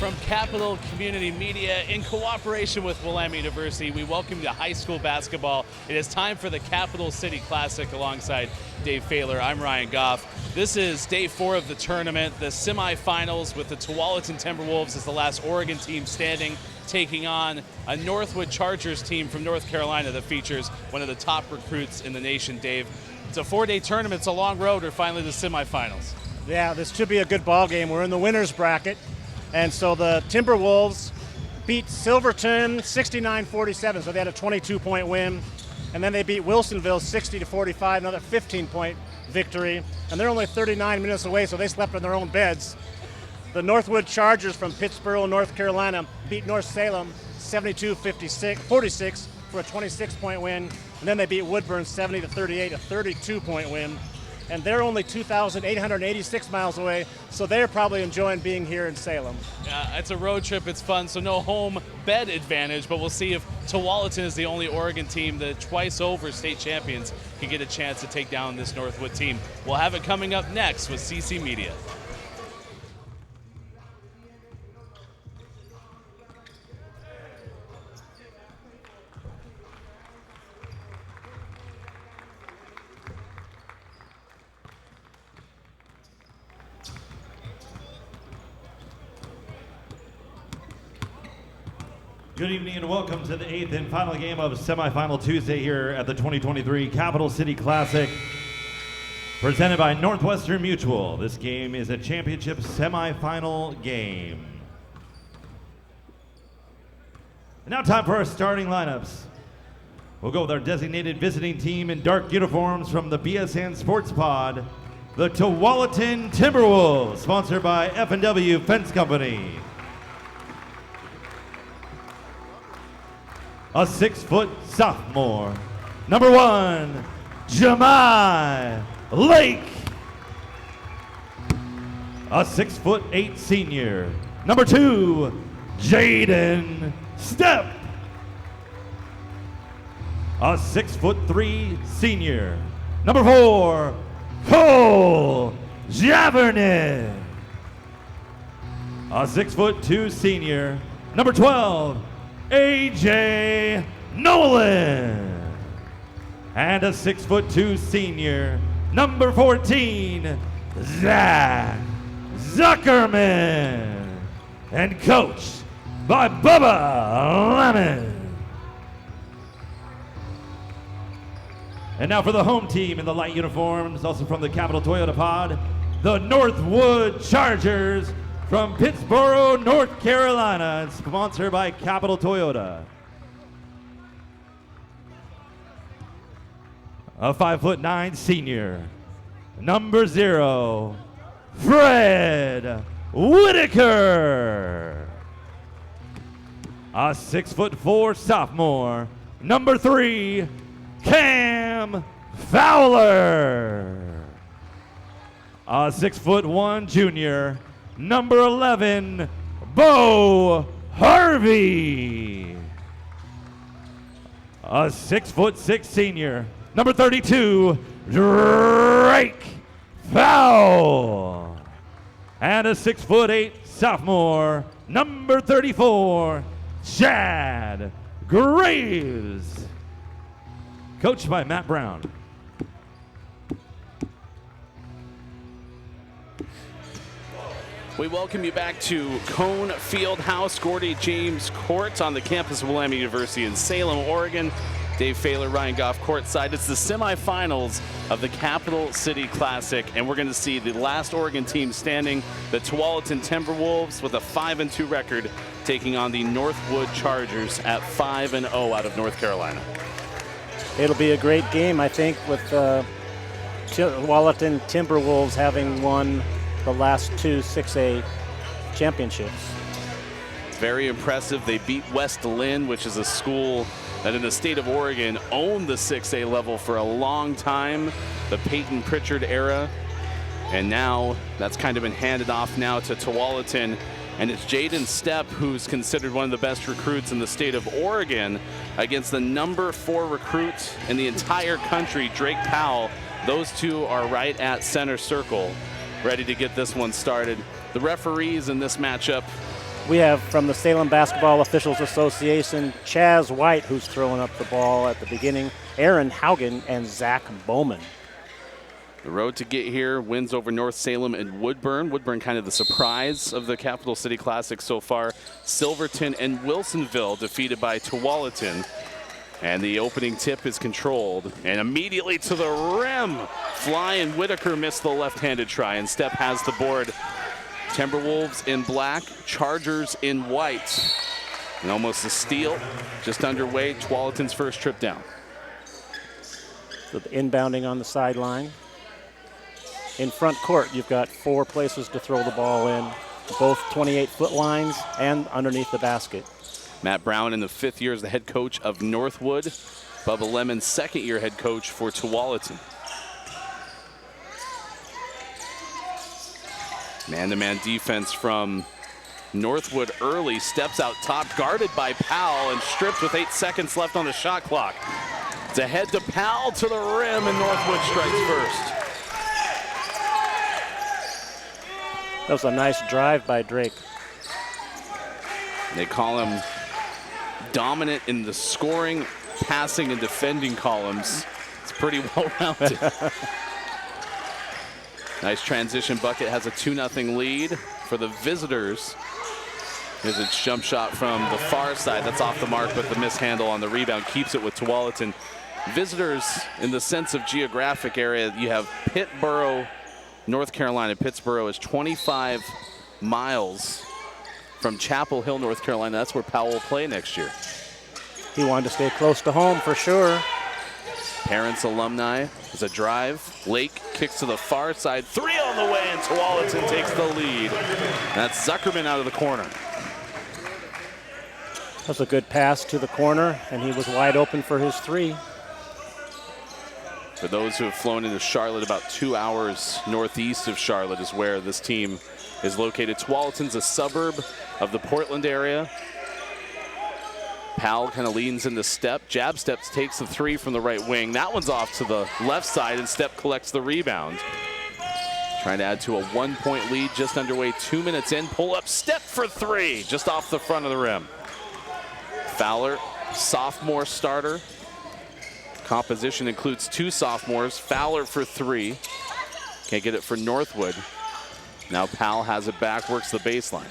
From Capital Community Media, in cooperation with Willamette University, we welcome you to high school basketball. It is time for the Capital City Classic alongside Dave Fahler. I'm Ryan Goff. This is day 4 of the tournament, the semifinals with the Tualatin Timberwolves as the last Oregon team standing, taking on a Northwood Chargers team from North Carolina that features one of the top recruits in the nation, Dave. It's a 4-day tournament. It's a long road. We're finally the semifinals. Yeah, this should be a good ball game. We're in the winner's bracket. And so the Timberwolves beat Silverton 69-47, so they had a 22-point win. And then they beat Wilsonville 60-45, another 15-point victory. And they're only 39 minutes away, so they slept in their own beds. The Northwood Chargers from Pittsboro, North Carolina, beat North Salem 72-46 for a 26-point win. And then they beat Woodburn 70-38, a 32-point win. And they're only 2,886 miles away, so they're probably enjoying being here in Salem. Yeah, it's a road trip. It's fun, so no home bed advantage, but we'll see if Tualatin is the only Oregon team that twice over state champions can get a chance to take down this Northwood team. We'll have it coming up next with CC Media. Good evening and welcome to the 8th and final game of semifinal Tuesday here at the 2023 Capital City Classic, presented by Northwestern Mutual. This game is a championship semifinal game. And now time for our starting lineups. We'll go with our designated visiting team in dark uniforms from the BSN Sports Pod, the Tualatin Timberwolves, sponsored by F&W Fence Company. A 6-foot sophomore, number 1, Jemai Lake. A 6'8" senior, number 2, Jaden Stepp. A 6'3" senior, number 4, Cole Javernet. A 6'2" senior, number 12, AJ Nolan. And a 6'2" senior, number 14, Zach Zuckerman. And coached by Bubba Lemon. And now for the home team in the light uniforms, also from the Capital Toyota Pod, the Northwood Chargers from Pittsboro, North Carolina, sponsored by Capital Toyota. A 5'9" senior, number 0, Fred Whitaker. A 6'4" sophomore, number 3, Cam Fowler. A 6'1" junior, number 11, Bo Harvey. A 6'6" senior, number 32, Drake Fowl. And a 6'8" sophomore, number 34, Chad Graves. Coached by Matt Brown. We welcome you back to Cone Fieldhouse, Gordy James Court on the campus of Willamette University in Salem, Oregon. Dave Fahler, Ryan Goff courtside. It's the semifinals of the Capital City Classic, and we're going to see the last Oregon team standing, the Tualatin Timberwolves, with a 5-2 record, taking on the Northwood Chargers at 5-0 out of North Carolina. It'll be a great game, I think, with Tualatin Timberwolves having won the last 2 6A championships. Very impressive. They beat West Lynn, which is a school that in the state of Oregon owned the 6A level for a long time, the Peyton Pritchard era. And now that's kind of been handed off now to Tualatin. And it's Jaden Stepp, who's considered one of the best recruits in the state of Oregon, against the number 4 recruit in the entire country, Drake Powell. Those two are right at center circle, ready to get this one started. The referees in this matchup We have from the Salem Basketball Officials Association, Chaz White, who's throwing up the ball at the beginning, Aaron Haugen, and Zach Bowman. The road to get here, wins over North Salem and Woodburn. Woodburn kind of the surprise of the Capital City Classic so far. Silverton and Wilsonville defeated by Tualatin. And the opening tip is controlled. And immediately to the rim. Fly and Whitaker missed the left-handed try. And Stepp has the board. Timberwolves in black, Chargers in white. And almost a steal, just underway. Tualatin's first trip down. So the inbounding on the sideline. In front court, you've got 4 places to throw the ball in, both 28-foot lines and underneath the basket. Matt Brown in the 5th year as the head coach of Northwood. Bubba Lemon, 2nd year head coach for Tualatin. Man-to-man defense from Northwood early, steps out top, guarded by Powell and stripped with 8 seconds left on the shot clock. It's ahead to Powell to the rim, and Northwood strikes first. That was a nice drive by Drake. They call him dominant in the scoring, passing, and defending columns. It's pretty well-rounded. Nice transition bucket, has a 2-0 lead for the visitors. Here's a jump shot from the far side. That's off the mark, but the mishandle on the rebound keeps it with Tualatin. Visitors, in the sense of geographic area, you have Pittsboro, North Carolina. Pittsboro is 25 miles from Chapel Hill, North Carolina. That's where Powell will play next year. He wanted to stay close to home for sure. Parents, alumni, is a drive. Lake kicks to the far side. 3 on the way, and Tualatin takes the lead. That's Zuckerman out of the corner. That was a good pass to the corner, and he was wide open for his 3. For those who have flown into Charlotte, about 2 hours northeast of Charlotte is where this team is located. Tualatin's a suburb of the Portland area. Powell kind of leans into Stepp. Jab Steps takes the 3 from the right wing. That one's off to the left side, and Stepp collects the rebound. Trying to add to a 1-point lead, just underway, 2 minutes in. Pull up, Stepp for 3, just off the front of the rim. Fowler, sophomore starter. Composition includes 2 sophomores. Fowler for 3. Can't get it for Northwood. Now Powell has it back, works the baseline.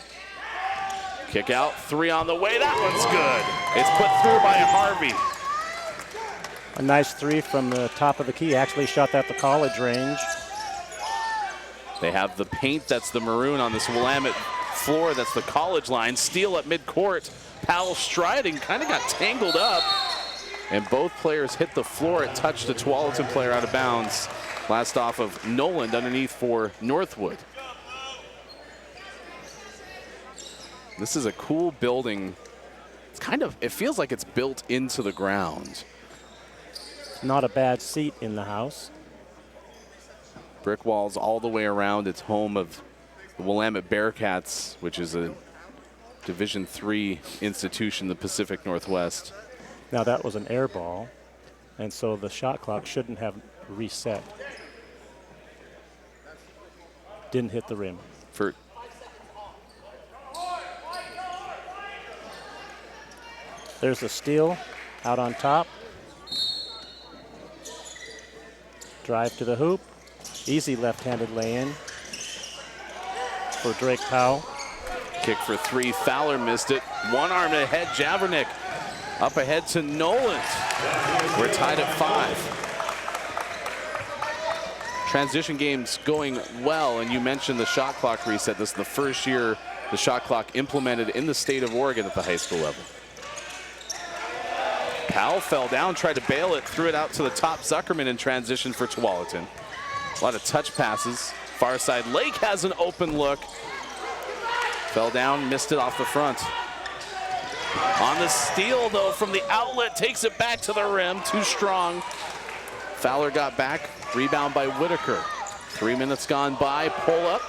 Kick out, 3 on the way. That one's good. It's put through by Harvey. A nice 3 from the top of the key. Actually shot that the college range. They have the paint, that's the maroon on this Willamette floor. That's the college line. Steal at midcourt. Powell striding, kind of got tangled up. And both players hit the floor. It touched a Tualatin player out of bounds. Last off of Noland underneath for Northwood. This is a cool building. It's it feels like it's built into the ground. Not a bad seat in the house. Brick walls all the way around. It's home of the Willamette Bearcats, which is a Division III institution in the Pacific Northwest. Now that was an air ball, and so the shot clock shouldn't have reset. Didn't hit the rim. There's a steal out on top. Drive to the hoop. Easy left-handed lay-in for Drake Powell. Kick for 3. Fowler missed it. One arm ahead. Javernick up ahead to Noland. We're tied at 5. Transition games going well, and you mentioned the shot clock reset. This is the first year the shot clock implemented in the state of Oregon at the high school level. Powell fell down, tried to bail it, threw it out to the top. Zuckerman in transition for Tualatin. A lot of touch passes. Far side, Lake has an open look. Fell down, missed it off the front. On the steal, though, from the outlet, takes it back to the rim, too strong. Fowler got back, rebound by Whitaker. 3 minutes gone by, pull up.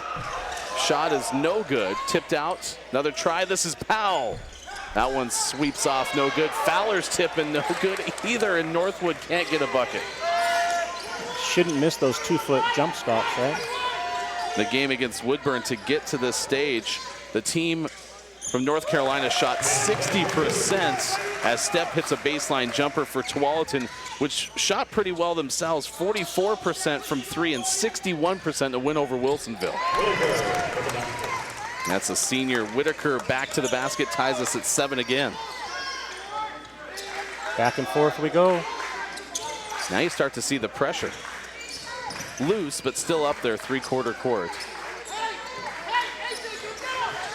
Shot is no good, tipped out. Another try, this is Powell. That one sweeps off, no good. Fowler's tipping, no good either, and Northwood can't get a bucket. Shouldn't miss those 2-foot jump stops, right? The game against Woodburn to get to this stage, the team from North Carolina shot 60% as Step hits a baseline jumper for Tualatin, which shot pretty well themselves, 44% from 3 and 61% to win over Wilsonville. That's a senior. Whitaker back to the basket, ties us at 7 again. Back and forth we go. Now you start to see the pressure. Loose, but still up there, three-quarter court.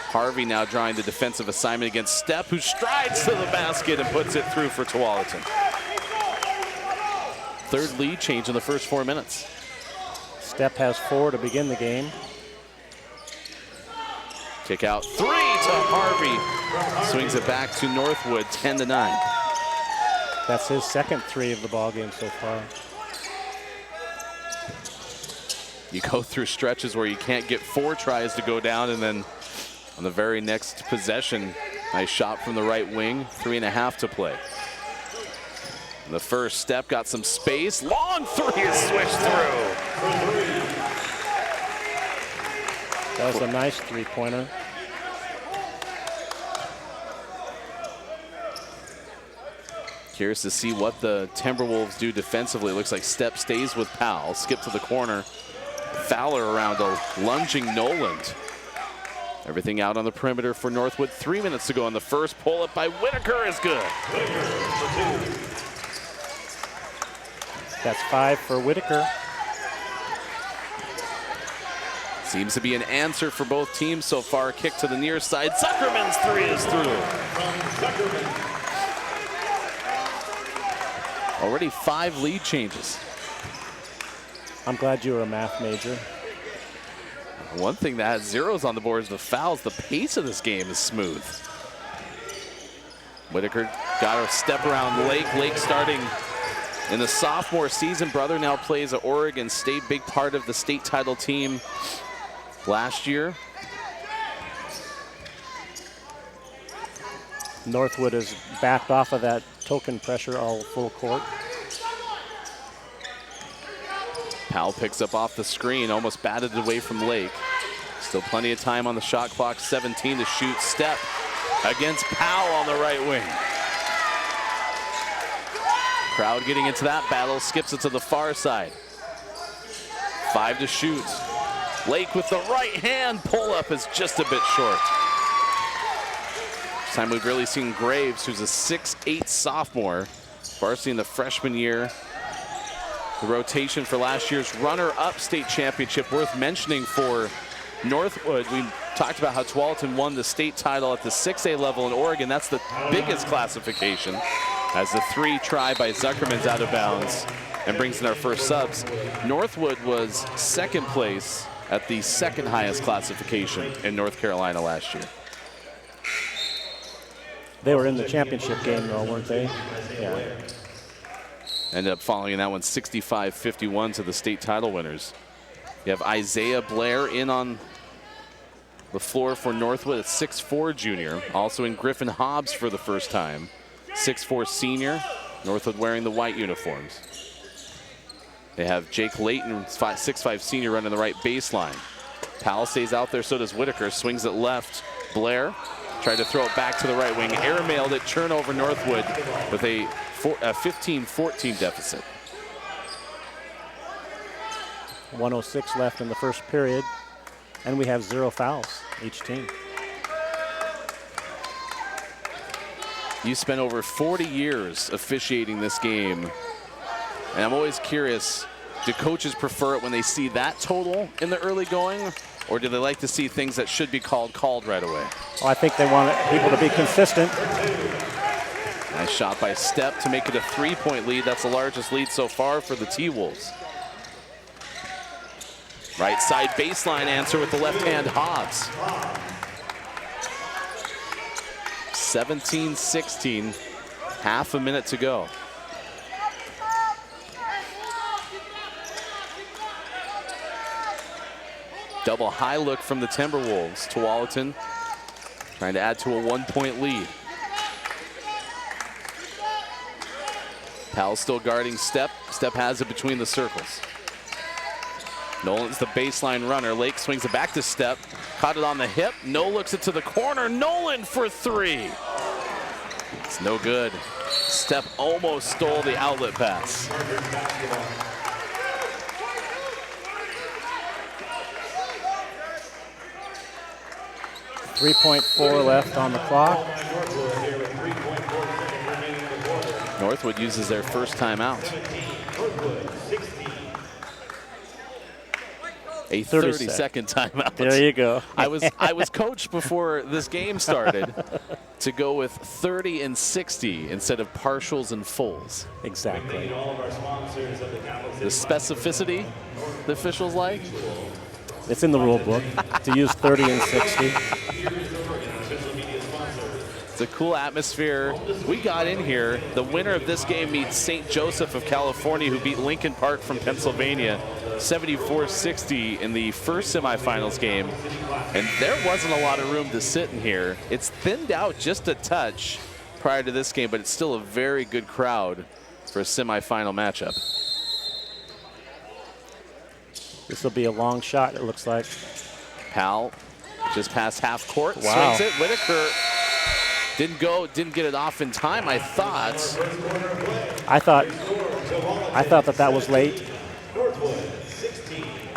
Harvey now drawing the defensive assignment against Step, who strides to the basket and puts it through for Tualatin. Third lead change in the first 4 minutes. Step has 4 to begin the game. Kick out 3 to Harvey. Swings it back to Northwood, 10-9. That's his second 3 of the ball game so far. You go through stretches where you can't get 4 tries to go down, and then on the very next possession, nice shot from the right wing, 3.5 to play. And the first Step got some space. Long 3 is switched through. That was a nice 3-pointer. Curious to see what the Timberwolves do defensively. It looks like Step stays with Powell. Skip to the corner. Fowler around a lunging Noland. Everything out on the perimeter for Northwood. 3 minutes to go in the first. Pull up by Whitaker is good. That's 5 for Whitaker. Seems to be an answer for both teams so far. Kick to the near side. Zuckerman's 3 is through. Already 5 lead changes. I'm glad you were a math major. One thing that has zeros on the board is the fouls. The pace of this game is smooth. Whitaker got a step around Lake. Lake starting in the sophomore season. Brother now plays at Oregon State, big part of the state title team last year. Northwood has backed off of that token pressure all full court. Powell picks up off the screen, almost batted away from Lake. Still plenty of time on the shot clock, 17 to shoot. Step against Powell on the right wing. Crowd getting into that battle, skips it to the far side. 5 to shoot. Lake with the right hand pull-up is just a bit short. This time we've really seen Graves, who's a 6'8" sophomore, varsity in the freshman year. The rotation for last year's runner-up state championship, worth mentioning for Northwood. We talked about how Tualatin won the state title at the 6A level in Oregon. That's the biggest classification, as the 3 try by Zuckerman's out of bounds and brings in our first subs. Northwood was second place at the second highest classification in North Carolina last year. They were in the championship game though, weren't they? Yeah. Ended up following that one 65-51 to the state title winners. You have Isaiah Blair in on the floor for Northwood, a 6'4" junior. Also in Griffin Hobbs for the first time, 6'4" senior. Northwood wearing the white uniforms. They have Jake Layton, 6'5" senior, running the right baseline. Powell stays out there, so does Whitaker. Swings it left. Blair tried to throw it back to the right wing. Airmailed it, turnover Northwood with a 15-14 deficit. 1:06 left in the first period, and we have 0 fouls, each team. You spent over 40 years officiating this game, and I'm always curious, do coaches prefer it when they see that total in the early going, or do they like to see things that should be called right away? Well, I think they want people to be consistent. Nice shot by Step to make it a 3-point lead. That's the largest lead so far for the T-Wolves. Right side baseline answer with the left hand, Hobbs. 17-16, half a minute to go. Double high look from the Timberwolves. Tualatin trying to add to a 1-point lead. Powell still guarding Step. Step has it between the circles. Nolan's the baseline runner. Lake swings it back to Step. Caught it on the hip. No looks it to the corner. Nolan for three. It's no good. Step almost stole the outlet pass. 3.4 left on the clock. Northwood uses their first timeout. A 30-second timeout. There you go. I was coached before this game started to go with 30 and 60 instead of partials and fulls. Exactly. The specificity the officials like? It's in the rule book to use 30 and 60. It's a cool atmosphere. We got in here. The winner of this game meets St. Joseph of California, who beat Lincoln Park from Pennsylvania 74-60 in the first semifinals game. And there wasn't a lot of room to sit in here. It's thinned out just a touch prior to this game, but it's still a very good crowd for a semifinal matchup. This will be a long shot, it looks like. Powell just past half court, wow. swings it. Whitaker didn't get it off in time, I thought. I thought that was late.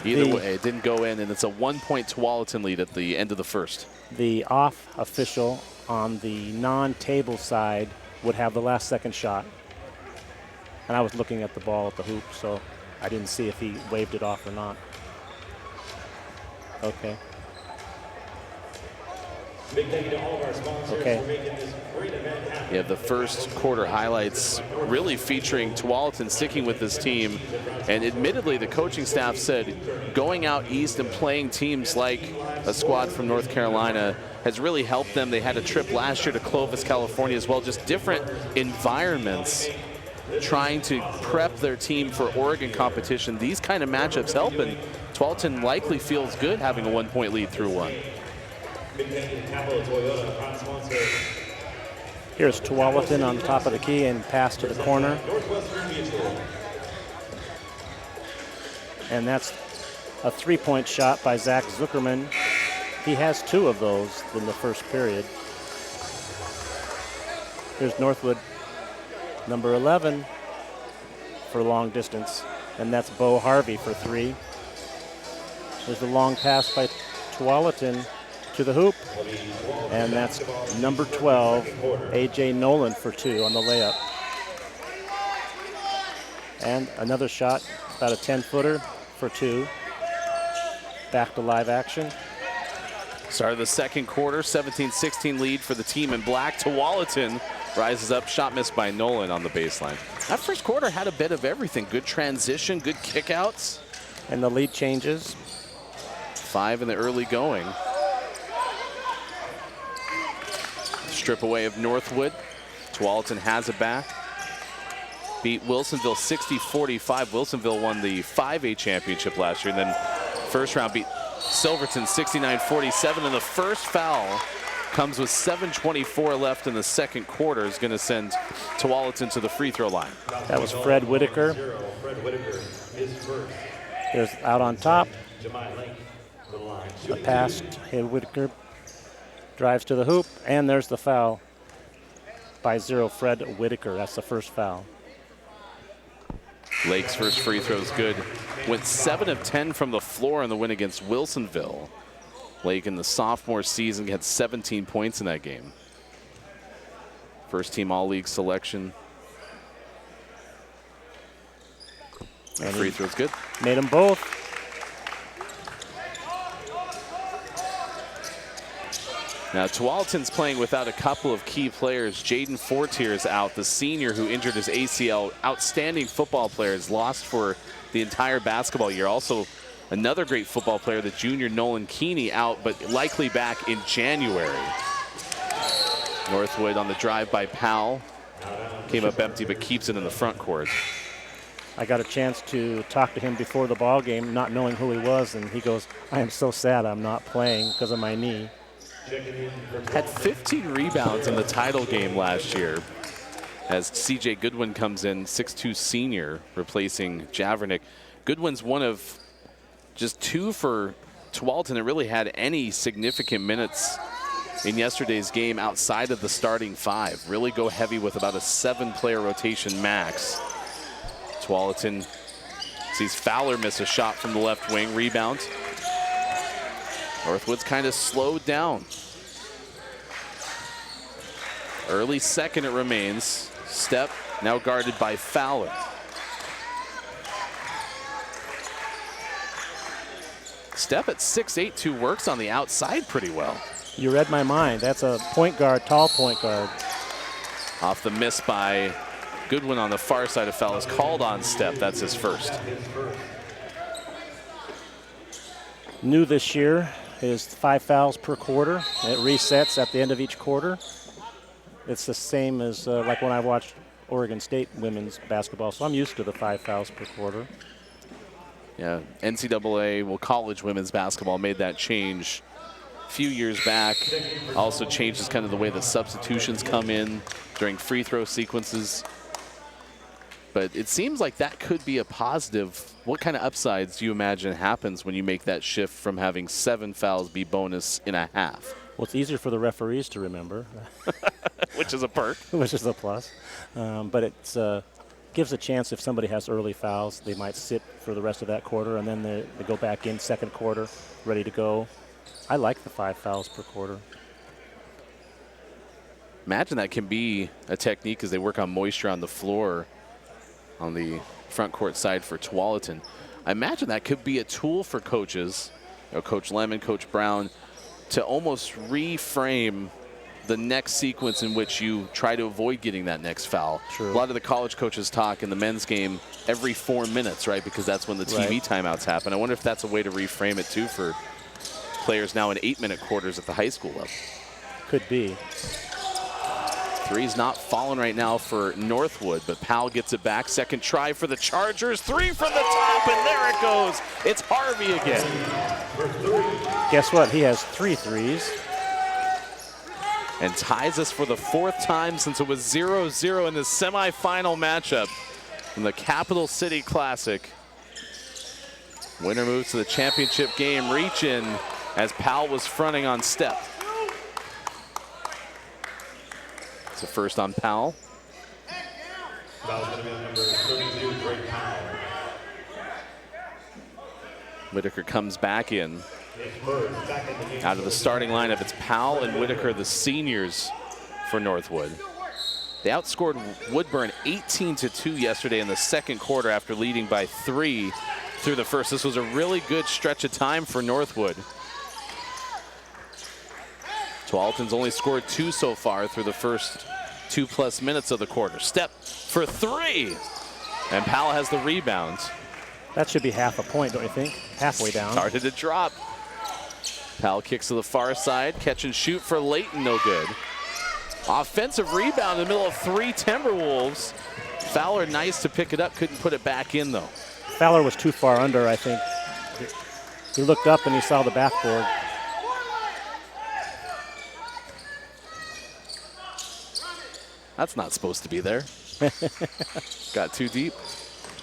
Either way, it didn't go in, and it's a 1-point Tualatin lead at the end of the first. The off official on the non-table side would have the last second shot. And I was looking at the ball at the hoop, so I didn't see if he waved it off or not. Okay. Big thank you to all of our sponsors for making this great event happen. You have the first quarter highlights really featuring Tualatin sticking with this team. And admittedly, the coaching staff said going out east and playing teams like a squad from North Carolina has really helped them. They had a trip last year to Clovis, California as well, just different environments, trying to prep their team for Oregon competition. These kind of matchups help, and Tualatin likely feels good having a 1-point lead through one. Here's Tualatin on top of the key and pass to the corner. And that's a 3-point shot by Zach Zuckerman. He has 2 of those in the first period. Here's Northwood, number 11 for long distance. And that's Bo Harvey for 3. There's the long pass by Tualatin to the hoop, and that's number 12, A.J. Nolan for 2 on the layup. And another shot, about a 10-footer for 2. Back to live action. Start of the second quarter, 17-16 lead for the team in black. Tualatin rises up, shot missed by Nolan on the baseline. That first quarter had a bit of everything. Good transition, good kickouts. And the lead changes. 5 in the early going. Strip away of Northwood. Tualatin has it back. Beat Wilsonville 60-45. Wilsonville won the 5A championship last year, and then first round beat Silverton 69-47. And the first foul comes with 7:24 left in the second quarter. Is going to send Tualatin to the free throw line. That was Fred Whitaker. Here's out on top. The pass to Whitaker. Drives to the hoop, and there's the foul by Fred Whitaker. That's the first foul. Lake's first free throw is good. Went 7 of 10 from the floor in the win against Wilsonville. Lake in the sophomore season had 17 points in that game. First team all-league selection. And free throw's good. Made them both. Now, Tualatin's playing without a couple of key players. Jaden Fortier is out, the senior who injured his ACL. Outstanding football player, is lost for the entire basketball year. Also, another great football player, the junior Nolan Keeney, out, but likely back in January. Northwood on the drive by Powell. Came up empty, but keeps it in the front court. I got a chance to talk to him before the ball game, not knowing who he was, and he goes, "I am so sad I'm not playing because of my knee." Had 15 rebounds in the title game last year as CJ Goodwin comes in, 6'2" senior, replacing Javernick. Goodwin's one of just 2 for Tualatin had really had any significant minutes in yesterday's game outside of the starting 5. Really go heavy with about a 7-player rotation max. Tualatin sees Fowler miss a shot from the left wing, rebound. Northwood's kind of slowed down. Early second it remains. Step now guarded by Fowler. Step at 6'8", works on the outside pretty well. You read my mind. That's a point guard, tall point guard. Off the miss by Goodwin on the far side of Fowler's called on Step. That's his first. New this year is 5 fouls per quarter. It resets at the end of each quarter. It's the same as like when I watched Oregon State women's basketball, so I'm used to the 5 fouls per quarter. Yeah, NCAA, well, college women's basketball made that change a few years back. Also changes kind of the way the substitutions come in during free throw sequences. But it seems like that could be a positive. What kind of upsides do you imagine happens when you make that shift from having 7 fouls be bonus in a half? Well, it's easier for the referees to remember. Which is a perk. Which is a plus. But it gives a chance if somebody has early fouls, they might sit for the rest of that quarter, and then they go back in second quarter, ready to go. I like the 5 fouls per quarter. Imagine that can be a technique as they work on moisture on the floor on the front court side for Tualatin. I imagine that could be a tool for coaches, Coach Lemon, Coach Brown, to almost reframe the next sequence in which you try to avoid getting that next foul. True. A lot of the college coaches talk in the men's game every 4 minutes, right? Because that's when the TV timeouts happen. I wonder if that's a way to reframe it too for players now in 8-minute quarters at the high school level. Could be. Three's not falling right now for Northwood, but Powell gets it back. Second try for the Chargers. 3 from the top, and there it goes. It's Harvey again. Guess what? He has 3 threes. And ties us for the 4th time since it was 0-0 in the semifinal matchup in the Capital City Classic. Winner moves to the championship game. Reach in as Powell was fronting on Step. It's a first on Powell. Foul's going to be on number 32, Drake Powell. Whitaker comes back in. Out of the starting lineup, it's Powell and Whitaker, the seniors for Northwood. They outscored Woodburn 18-2 yesterday in the second quarter after leading by 3 through the first. This was a really good stretch of time for Northwood. Tualatin's only scored 2 so far through the first 2+ minutes of the quarter. Step for 3, and Powell has the rebound. That should be half a point, don't you think? Halfway down. Started to drop. Powell kicks to the far side. Catch and shoot for Layton, no good. Offensive rebound in the middle of 3 Timberwolves. Fowler nice to pick it up, couldn't put it back in though. Fowler was too far under, I think. He looked up and he saw the backboard. That's not supposed to be there. Got too deep.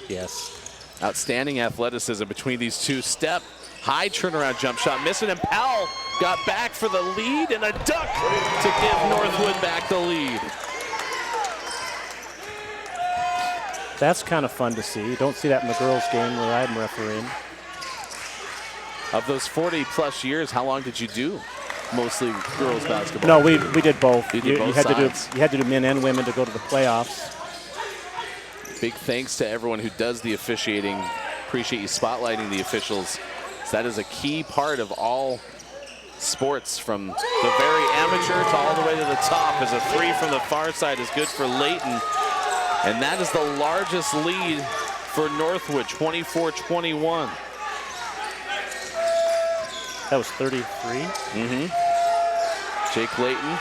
Yes. Outstanding athleticism between these two. Step, high turnaround jump shot, missing, and Powell got back for the lead and a duck to give Northwood back the lead. That's kind of fun to see. You don't see that in the girls' game where I'm refereeing. Of those 40+ years, how long did you do mostly girls basketball? No, we did both. You did both sides. You had to do men and women to go to the playoffs. Big thanks to everyone who does the officiating. Appreciate you spotlighting the officials. That is a key part of all sports, from the very amateur to all the way to the top. As a 3 from the far side is good for Layton. And that is the largest lead for Northwood, 24-21. That was 33. Jake Layton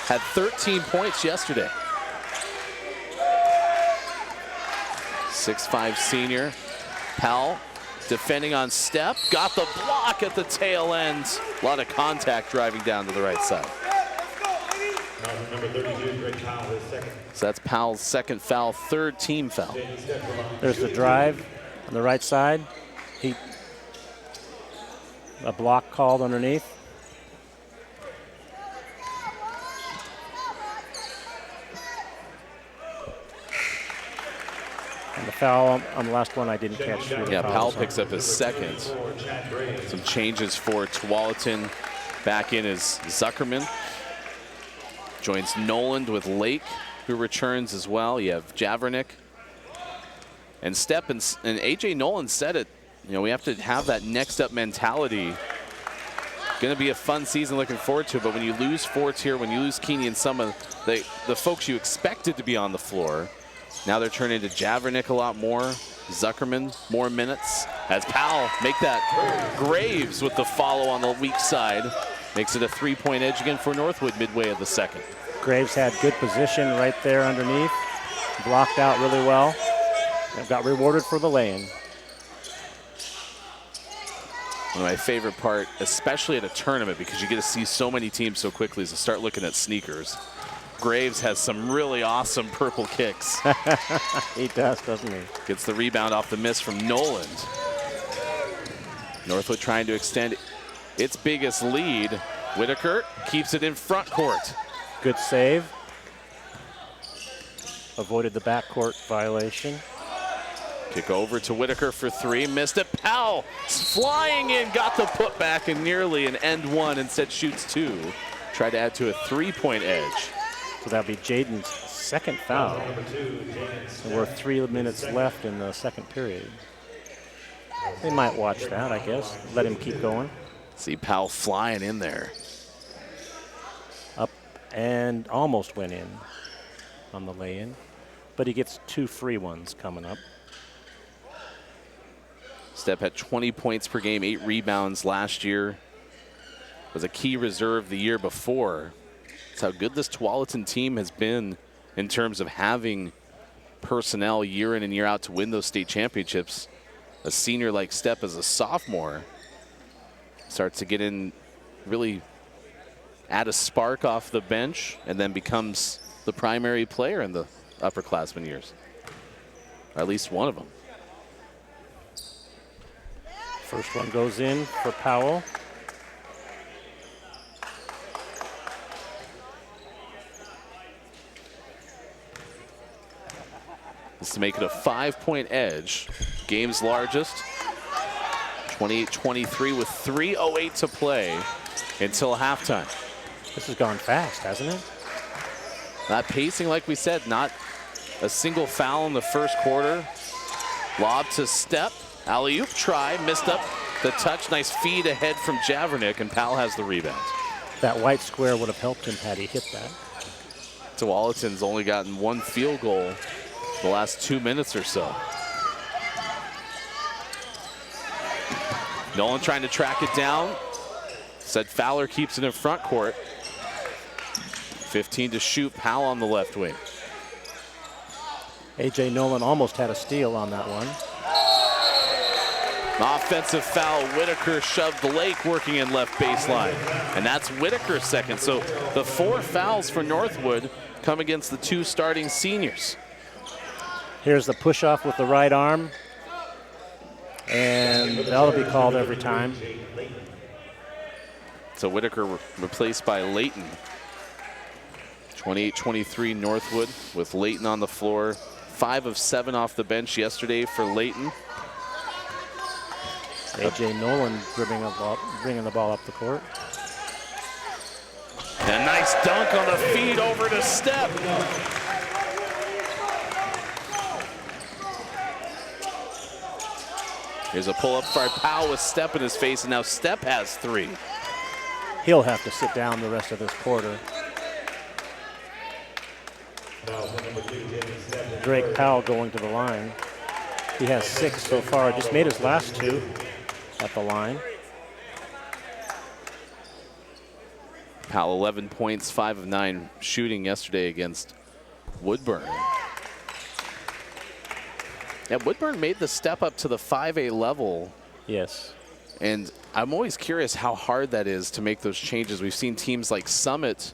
had 13 points yesterday. 6'5" senior. Powell defending on Step. Got the block at the tail end. A lot of contact driving down to the right side. Number 32, Drake Powell, his second. So that's Powell's second foul, 3rd team foul. There's the drive on the right side. A block called underneath. And the foul on the last one I didn't catch. Yeah, Powell picks up his second. Some changes for Tualatin. Back in is Zuckerman. Joins Noland with Lake, who returns as well. You have Javernick. And Stepp and AJ Nolan said it. You know, we have to have that next up mentality. Going to be a fun season, looking forward to it. But when you lose Forts here, when you lose Keeney and some of the folks you expected to be on the floor, now they're turning to Javernick a lot more. Zuckerman, more minutes. As Powell make that Graves with the follow on the weak side. Makes it a 3-point edge again for Northwood midway of the second. Graves had good position right there underneath. Blocked out really well. And got rewarded for the lay-in. One of my favorite part, especially at a tournament, because you get to see so many teams so quickly, is to start looking at sneakers. Graves has some really awesome purple kicks. He does, doesn't he? Gets the rebound off the miss from Noland. Northwood trying to extend its biggest lead. Whitaker keeps it in front court. Good save. Avoided the backcourt violation. Kick over to Whitaker for three. Missed it. Powell flying in. Got the putback and nearly an end one. Instead shoots two. Tried to add to a 3-point edge. So that'll be Jaden's second foul. And we're 3 minutes left in the second period. They might watch that, I guess. Let him keep going. See Powell flying in there. Up and almost went in on the lay-in. But he gets 2 free ones coming up. Stepp had 20 points per game, 8 rebounds last year. Was a key reserve the year before. That's how good this Tualatin team has been in terms of having personnel year in and year out to win those state championships. A senior like Stepp as a sophomore starts to get in, really add a spark off the bench, and then becomes the primary player in the upperclassmen years. Or at least one of them. First one goes in for Powell. This to make it a 5-point edge. Game's largest. 28-23 with 3:08 to play until halftime. This has gone fast, hasn't it? Not pacing like we said, not a single foul in the first quarter. Lob to Stepp. Alley-oop try, missed up the touch. Nice feed ahead from Javernick, and Powell has the rebound. That white square would have helped him had he hit that. Tualatin's only gotten 1 field goal the last 2 minutes or so. Nolan trying to track it down. Said Fowler keeps it in front court. 15 to shoot. Powell on the left wing. AJ Nolan almost had a steal on that one. Offensive foul. Whitaker shoved Lake working in left baseline. And that's Whitaker's second. So the 4 fouls for Northwood come against the 2 starting seniors. Here's the push off with the right arm. And that'll be called every time. So Whitaker replaced by Layton. 28-23 Northwood with Layton on the floor. 5 of 7 off the bench yesterday for Layton. AJ Nolan bringing the ball up the court. And a nice dunk on the feed over to Stepp. Here's a pull-up for Powell with Stepp in his face, and now Stepp has 3. He'll have to sit down the rest of this quarter. Drake Powell going to the line. He has 6 so far. Just made his last 2 at the line. Powell 11 points, 5 of 9 shooting yesterday against Woodburn. Yeah, Woodburn made the step up to the 5A level. Yes. And I'm always curious how hard that is to make those changes. We've seen teams like Summit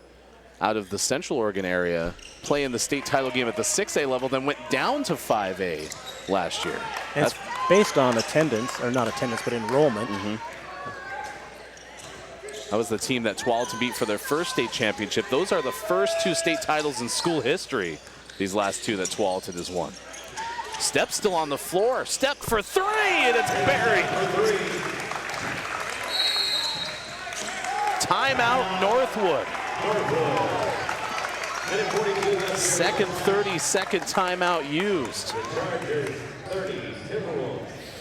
out of the Central Oregon area play in the state title game at the 6A level, then went down to 5A last year. And it's based on attendance, or not attendance, but enrollment. That was the team that Tualatin beat for their first state championship. Those are the first 2 state titles in school history, these last 2 that Tualatin has won. Step still on the floor. Step for 3, and it's buried. Timeout, Northwood. Second 30-second timeout used.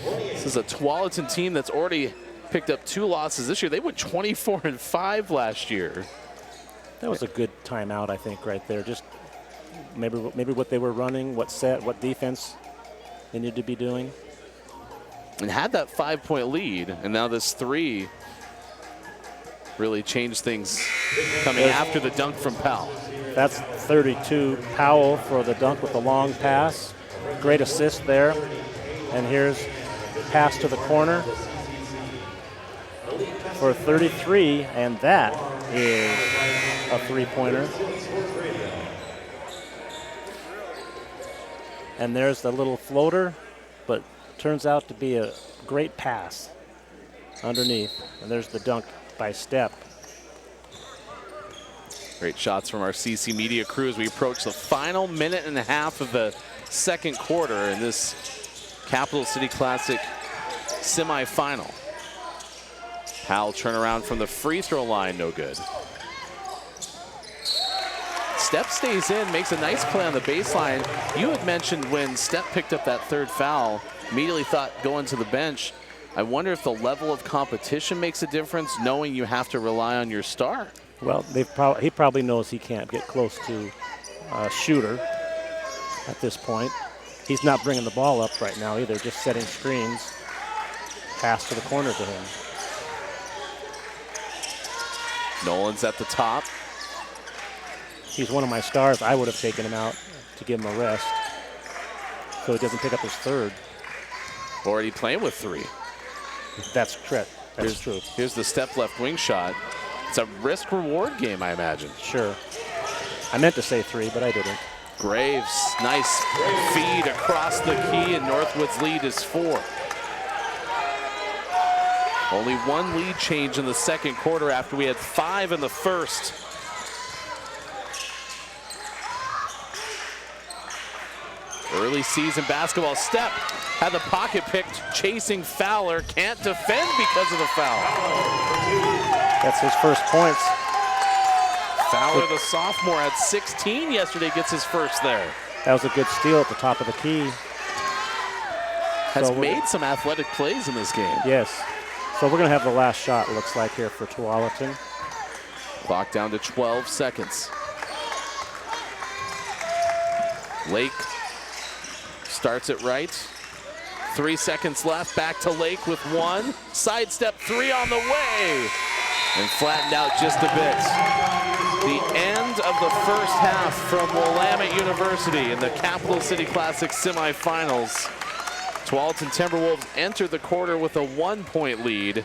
This is a Tualatin team that's already picked up 2 losses this year. They went 24-5 last year. That was a good timeout, I think, right there. Just maybe what they were running, what set, what defense they needed to be doing. And had that 5-point lead, and now this 3 really changed things coming after the dunk from Powell. That's 32 Powell for the dunk with the long pass. Great assist there. And here's pass to the corner for 33, and that is a 3-pointer. And there's the little floater, but turns out to be a great pass underneath. And there's the dunk by Step. Great shots from our CC Media crew as we approach the final minute and a half of the second quarter in this Capital City Classic semifinal. Powell turnaround from the free throw line, no good. Step stays in, makes a nice play on the baseline. You had mentioned when Step picked up that 3rd foul, immediately thought going to the bench. I wonder if the level of competition makes a difference, knowing you have to rely on your star. Well, he probably knows he can't get close to a shooter at this point. He's not bringing the ball up right now either, just setting screens. Pass to the corner to him. Nolan's at the top. He's one of my stars. I would have taken him out to give him a rest so he doesn't pick up his 3rd. Already playing with 3. That's correct. That's true. Here's the Step left wing shot. It's a risk-reward game, I imagine. Sure. I meant to say 3, but I didn't. Graves, nice feed across the key, and Northwood's lead is 4. Only 1 lead change in the second quarter after we had 5 in the first. Early season basketball. Step had the pocket picked, chasing Fowler, can't defend because of the foul. That's his first points. Fowler, the sophomore, had 16 yesterday, gets his first there. That was a good steal at the top of the key. Has made some athletic plays in this game. Yes. So we're going to have the last shot, it looks like, here for Tualatin. Clock down to 12 seconds. Lake starts it right. 3 seconds left, back to Lake with 1. Sidestep 3 on the way. And flattened out just a bit. The end of the first half from Willamette University in the Capital City Classic semifinals. Tualatin Timberwolves enter the quarter with a 1-point lead,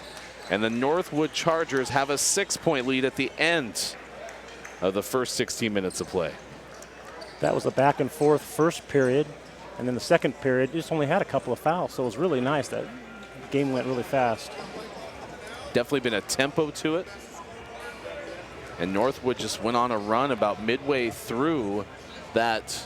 and the Northwood Chargers have a 6-point lead at the end of the first 16 minutes of play. That was a back and forth first period, and then the second period just only had a couple of fouls, so it was really nice. That game went really fast. Definitely been a tempo to it. And Northwood just went on a run about midway through that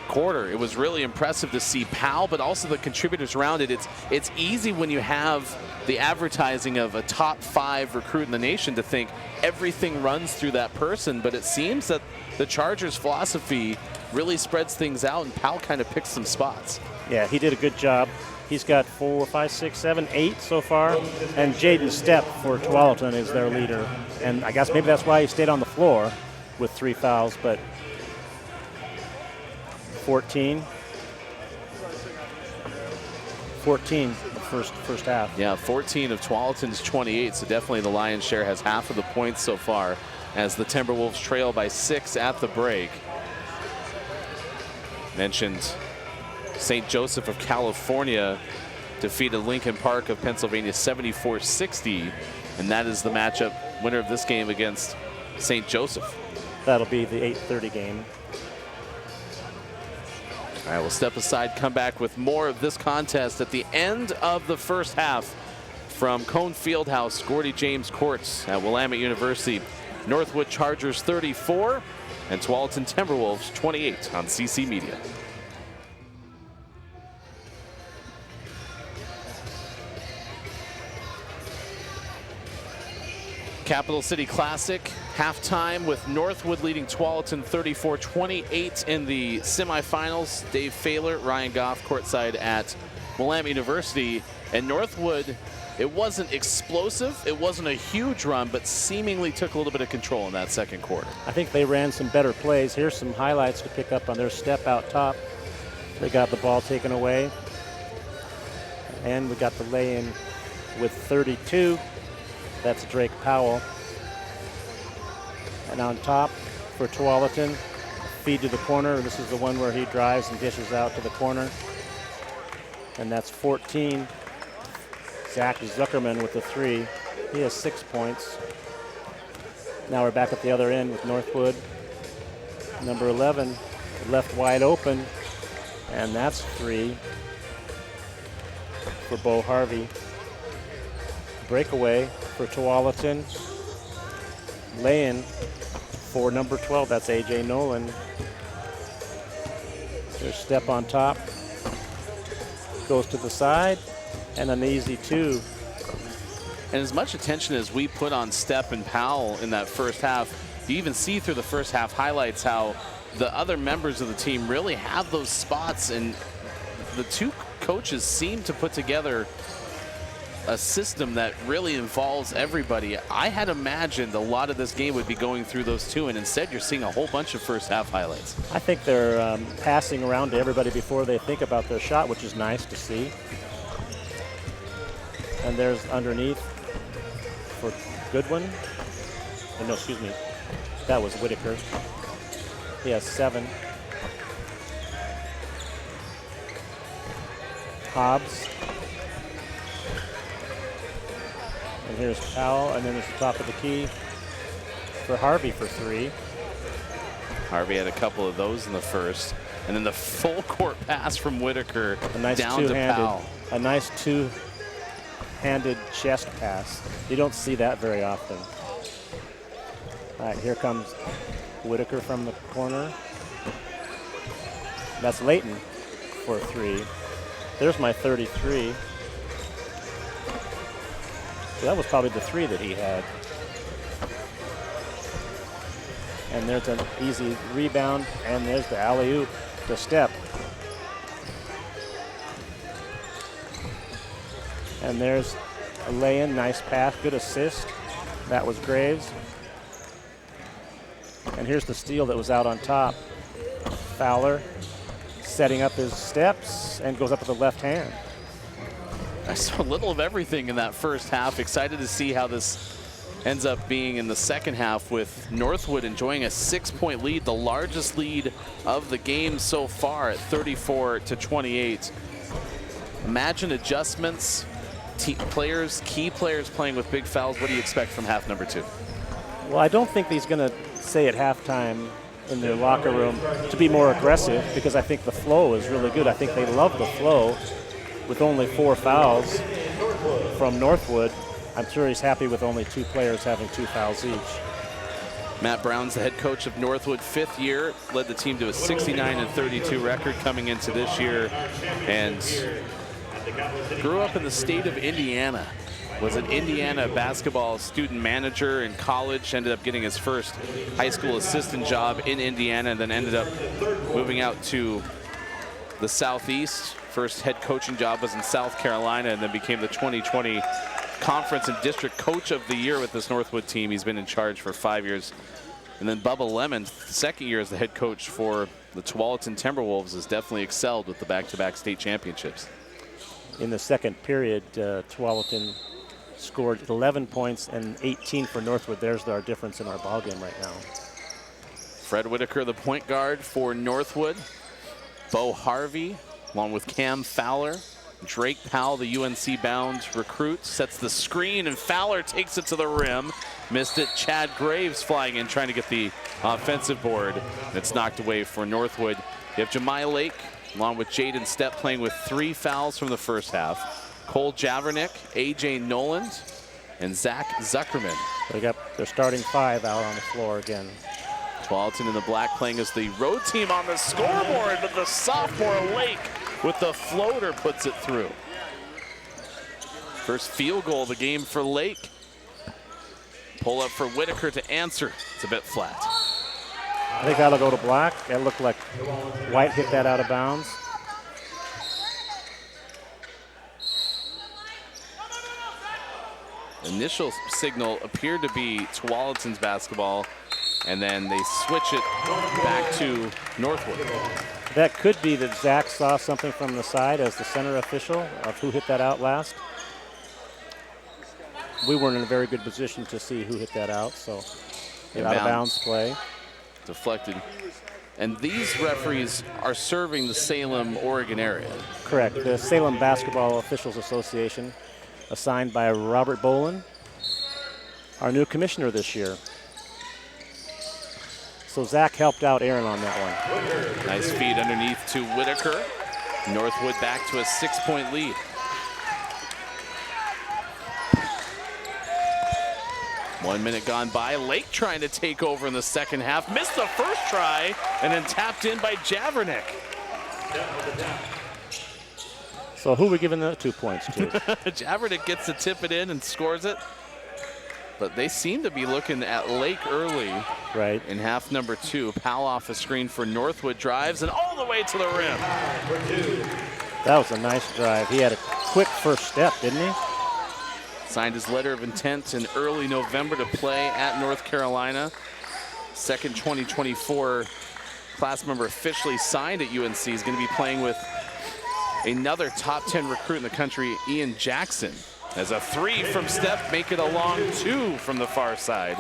quarter. It was really impressive to see Powell, but also the contributors around it. It's easy when you have the advertising of a top 5 recruit in the nation to think everything runs through that person, but it seems that the Chargers' philosophy really spreads things out, and Powell kind of picks some spots. Yeah, he did a good job. He's got 4, 5, 6, 7, 8 so far, and Jaden Stepp for Tualatin is their leader. And I guess maybe that's why he stayed on the floor with 3 fouls, but 14 the first half. Yeah, 14 of Tualatin's 28, so definitely the lion's share has half of the points so far as the Timberwolves trail by 6 at the break. Mentioned St. Joseph of California defeated Lincoln Park of Pennsylvania 74-60, and that is the matchup winner of this game against St. Joseph. That'll be the 8:30 game. All right, we'll step aside, come back with more of this contest at the end of the first half. from Cone Fieldhouse, Gordy James Courts at Willamette University. Northwood Chargers 34 and Tualatin Timberwolves 28 on CC Media. Capital City Classic halftime with Northwood leading Tualatin 34-28 in the semifinals. Dave Faylor, Ryan Goff courtside at Willamette University. And Northwood, it wasn't explosive, it wasn't a huge run, but seemingly took a little bit of control in that second quarter. I think they ran some better plays. Here's some highlights to pick up on their step out top. They got the ball taken away. And we got the lay-in with 32. That's Drake Powell. And on top for Tualatin, feed to the corner. This is the one where he drives and dishes out to the corner. And that's 14. Zach Zuckerman with the 3. He has 6 points. Now we're back at the other end with Northwood. Number 11 left wide open. And that's 3 for Bo Harvey. Breakaway for Tualatin. Lay-in for number 12, that's A.J. Nolan. Their step on top. Goes to the side, and an easy 2. And as much attention as we put on Stepp and Powell in that first half, you even see through the first half highlights how the other members of the team really have those spots, and the two coaches seem to put together a system that really involves everybody. I had imagined a lot of this game would be going through those two, and instead you're seeing a whole bunch of first half highlights. I think they're passing around to everybody before they think about their shot, which is nice to see. And there's underneath for Goodwin. Oh, no, excuse me. That was Whitaker. He has 7. Hobbs. And here's Powell, and then there's the top of the key for Harvey for 3. Harvey had a couple of those in the first. And then the full court pass from Whitaker A nice down to Powell. A nice two-handed chest pass. You don't see that very often. All right, here comes Whitaker from the corner. That's Layton for 3. There's my 33. So that was probably the 3 that he had. And there's an easy rebound, and there's the alley-oop to Stepp. And there's a lay-in, nice pass, good assist. That was Graves. And here's the steal that was out on top. Fowler setting up his steps and goes up with the left hand. I saw a little of everything in that first half. Excited to see how this ends up being in the second half, with Northwood enjoying a 6-point lead, the largest lead of the game so far at 34-28. Imagine adjustments, key players playing with big fouls. What do you expect from half number 2? Well, I don't think he's going to say at halftime in their locker room to be more aggressive, because I think the flow is really good. I think they love the flow. With only 4 fouls from Northwood, I'm sure he's happy with only 2 players having 2 fouls each. Matt Brown's the head coach of Northwood, 5th year, led the team to a 69-32 record coming into this year, and grew up in the state of Indiana. Was an Indiana basketball student manager in college, ended up getting his first high school assistant job in Indiana, and then ended up moving out to the Southeast. First head coaching job was in South Carolina, and then became the 2020 Conference and District Coach of the Year with this Northwood team. He's been in charge for 5 years. And then Bubba Lemon, second year as the head coach for the Tualatin Timberwolves, has definitely excelled with the back-to-back state championships. In the second period, Tualatin scored 11 points and 18 for Northwood. There's our difference in our ballgame right now. Fred Whitaker, the point guard for Northwood. Bo Harvey, along with Cam Fowler. Drake Powell, the UNC-bound recruit, sets the screen, and Fowler takes it to the rim. Missed it. Chad Graves flying in, trying to get the offensive board. It's knocked away for Northwood. You have Jemiah Lake, along with Jaden Stepp, playing with 3 fouls from the first half. Cole Javernick, A.J. Noland, and Zach Zuckerman. They got their starting 5 out on the floor again. Tualatin in the black playing as the road team on the scoreboard, but the sophomore Lake with the floater puts it through. First field goal of the game for Lake. Pull up for Whitaker to answer. It's a bit flat. I think that'll go to black. It looked like White hit that out of bounds. Initial signal appeared to be Tualatin's basketball, and then they switch it back to Northwood. That could be that Zach saw something from the side as the center official of who hit that out last. We weren't in a very good position to see who hit that out, so out of bounds play. Deflected. And these referees are serving the Salem, Oregon area. Correct. The Salem Basketball Officials Association, assigned by Robert Bolin, our new commissioner this year. So Zach helped out Aaron on that one. Nice feed underneath to Whitaker. Northwood back to a 6-point lead. One minute gone by. Lake trying to take over in the second half. Missed the first try and then tapped in by Javernick. So who are we giving the 2 points to? Javernick gets to tip it in and scores it. But they seem to be looking at Lake early. Right. In half number 2. Powell off a screen for Northwood, drives and all the way to the rim. That was a nice drive. He had a quick first step, didn't he? Signed his letter of intent in early November to play at North Carolina. Second 2024 class member officially signed at UNC. He's going to be playing with another top 10 recruit in the country, Ian Jackson. As a 3 from Steph, make it a long 2 from the far side.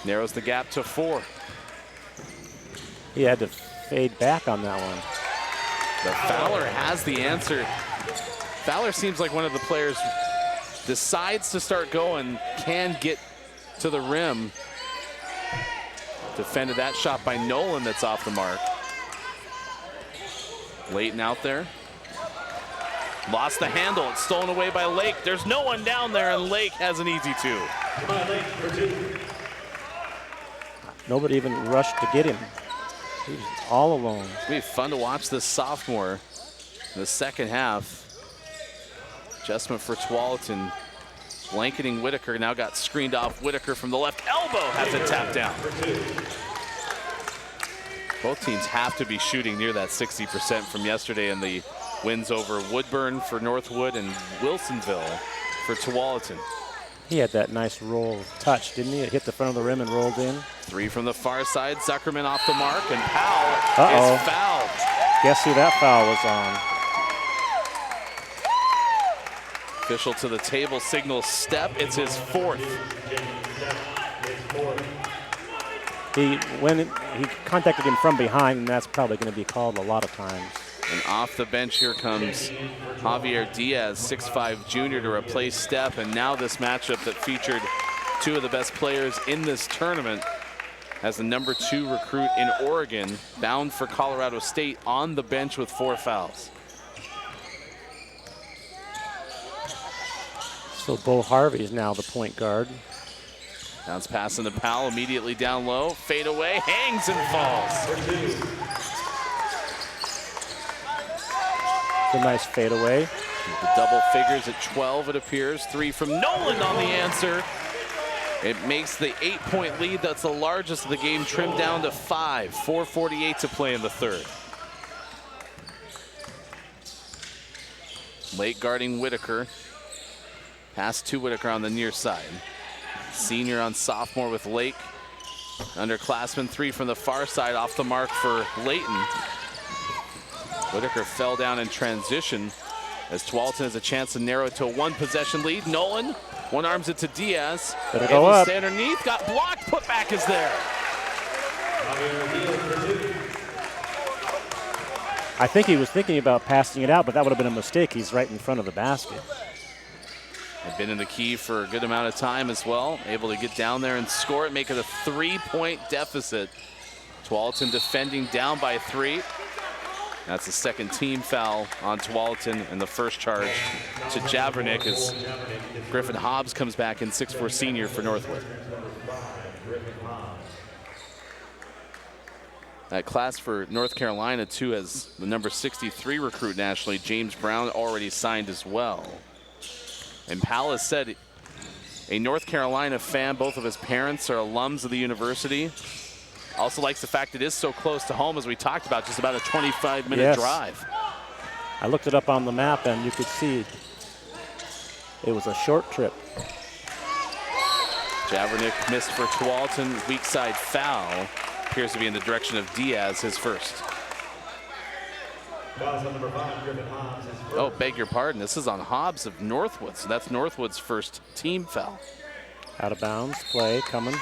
Narrows the gap to 4. He had to fade back on that one. The Fowler has the answer. Fowler seems like one of the players decides to start going, can get to the rim. Defended that shot by Nolan that's off the mark. Leighton out there. Lost the handle. It's stolen away by Lake. There's no one down there, and Lake has an easy 2. Nobody even rushed to get him. He was all alone. It's going to be fun to watch this sophomore in the second half. Adjustment for Tualatin. Blanketing Whitaker. Now got screened off. Whitaker from the left elbow has it tapped down. Both teams have to be shooting near that 60% from yesterday in the wins over Woodburn for Northwood and Wilsonville for Tualatin. He had that nice roll touch, didn't he? It hit the front of the rim and rolled in. 3 from the far side. Zuckerman off the mark, and Powell is fouled. Guess who that foul was on? Official to the table signals step. It's his 4th. He contacted him from behind, and that's probably going to be called a lot of times. And off the bench here comes Javier Diaz, 6'5" junior, to replace Step. And now this matchup that featured 2 of the best players in this tournament has the number 2 recruit in Oregon, bound for Colorado State, on the bench with 4 fouls. So Bo Harvey is now the point guard. Bounce pass into Powell, immediately down low. Fade away, hangs and falls. It's a nice fadeaway. The double figures at 12, it appears. 3 from Nolan on the answer. It makes the 8-point lead, that's the largest of the game, trimmed down to 5. 4:48 to play in the third. Late guarding Whitaker. Pass to Whitaker on the near side. Senior on sophomore with Lake. Underclassman 3 from the far side, off the mark for Leighton. Whitaker fell down in transition as Tualatin has a chance to narrow it to a 1-possession lead. Nolan one-arms it to Diaz. Better go up. Stay underneath, got blocked, put back is there. I think he was thinking about passing it out, but that would have been a mistake. He's right in front of the basket. Had been in the key for a good amount of time as well. Able to get down there and score it, make it a 3-point deficit. Tualatin defending down by 3. That's the second team foul on Tualatin, and the first charge to Javernick as Griffin Hobbs comes back in, 6'4" senior for Northwood. That class for North Carolina, too, has the number 63 recruit nationally, James Brown, already signed as well. And Powell has said, a North Carolina fan, both of his parents are alums of the university. Also likes the fact it is so close to home, as we talked about, just about a 25-minute drive. I looked it up on the map, and you could see it was a short trip. Javernick missed for Tualatin. Weak side foul. Appears to be in the direction of Diaz, his first. Oh, beg your pardon. This is on Hobbs of Northwood, so that's Northwood's first team foul. Out of bounds, play coming.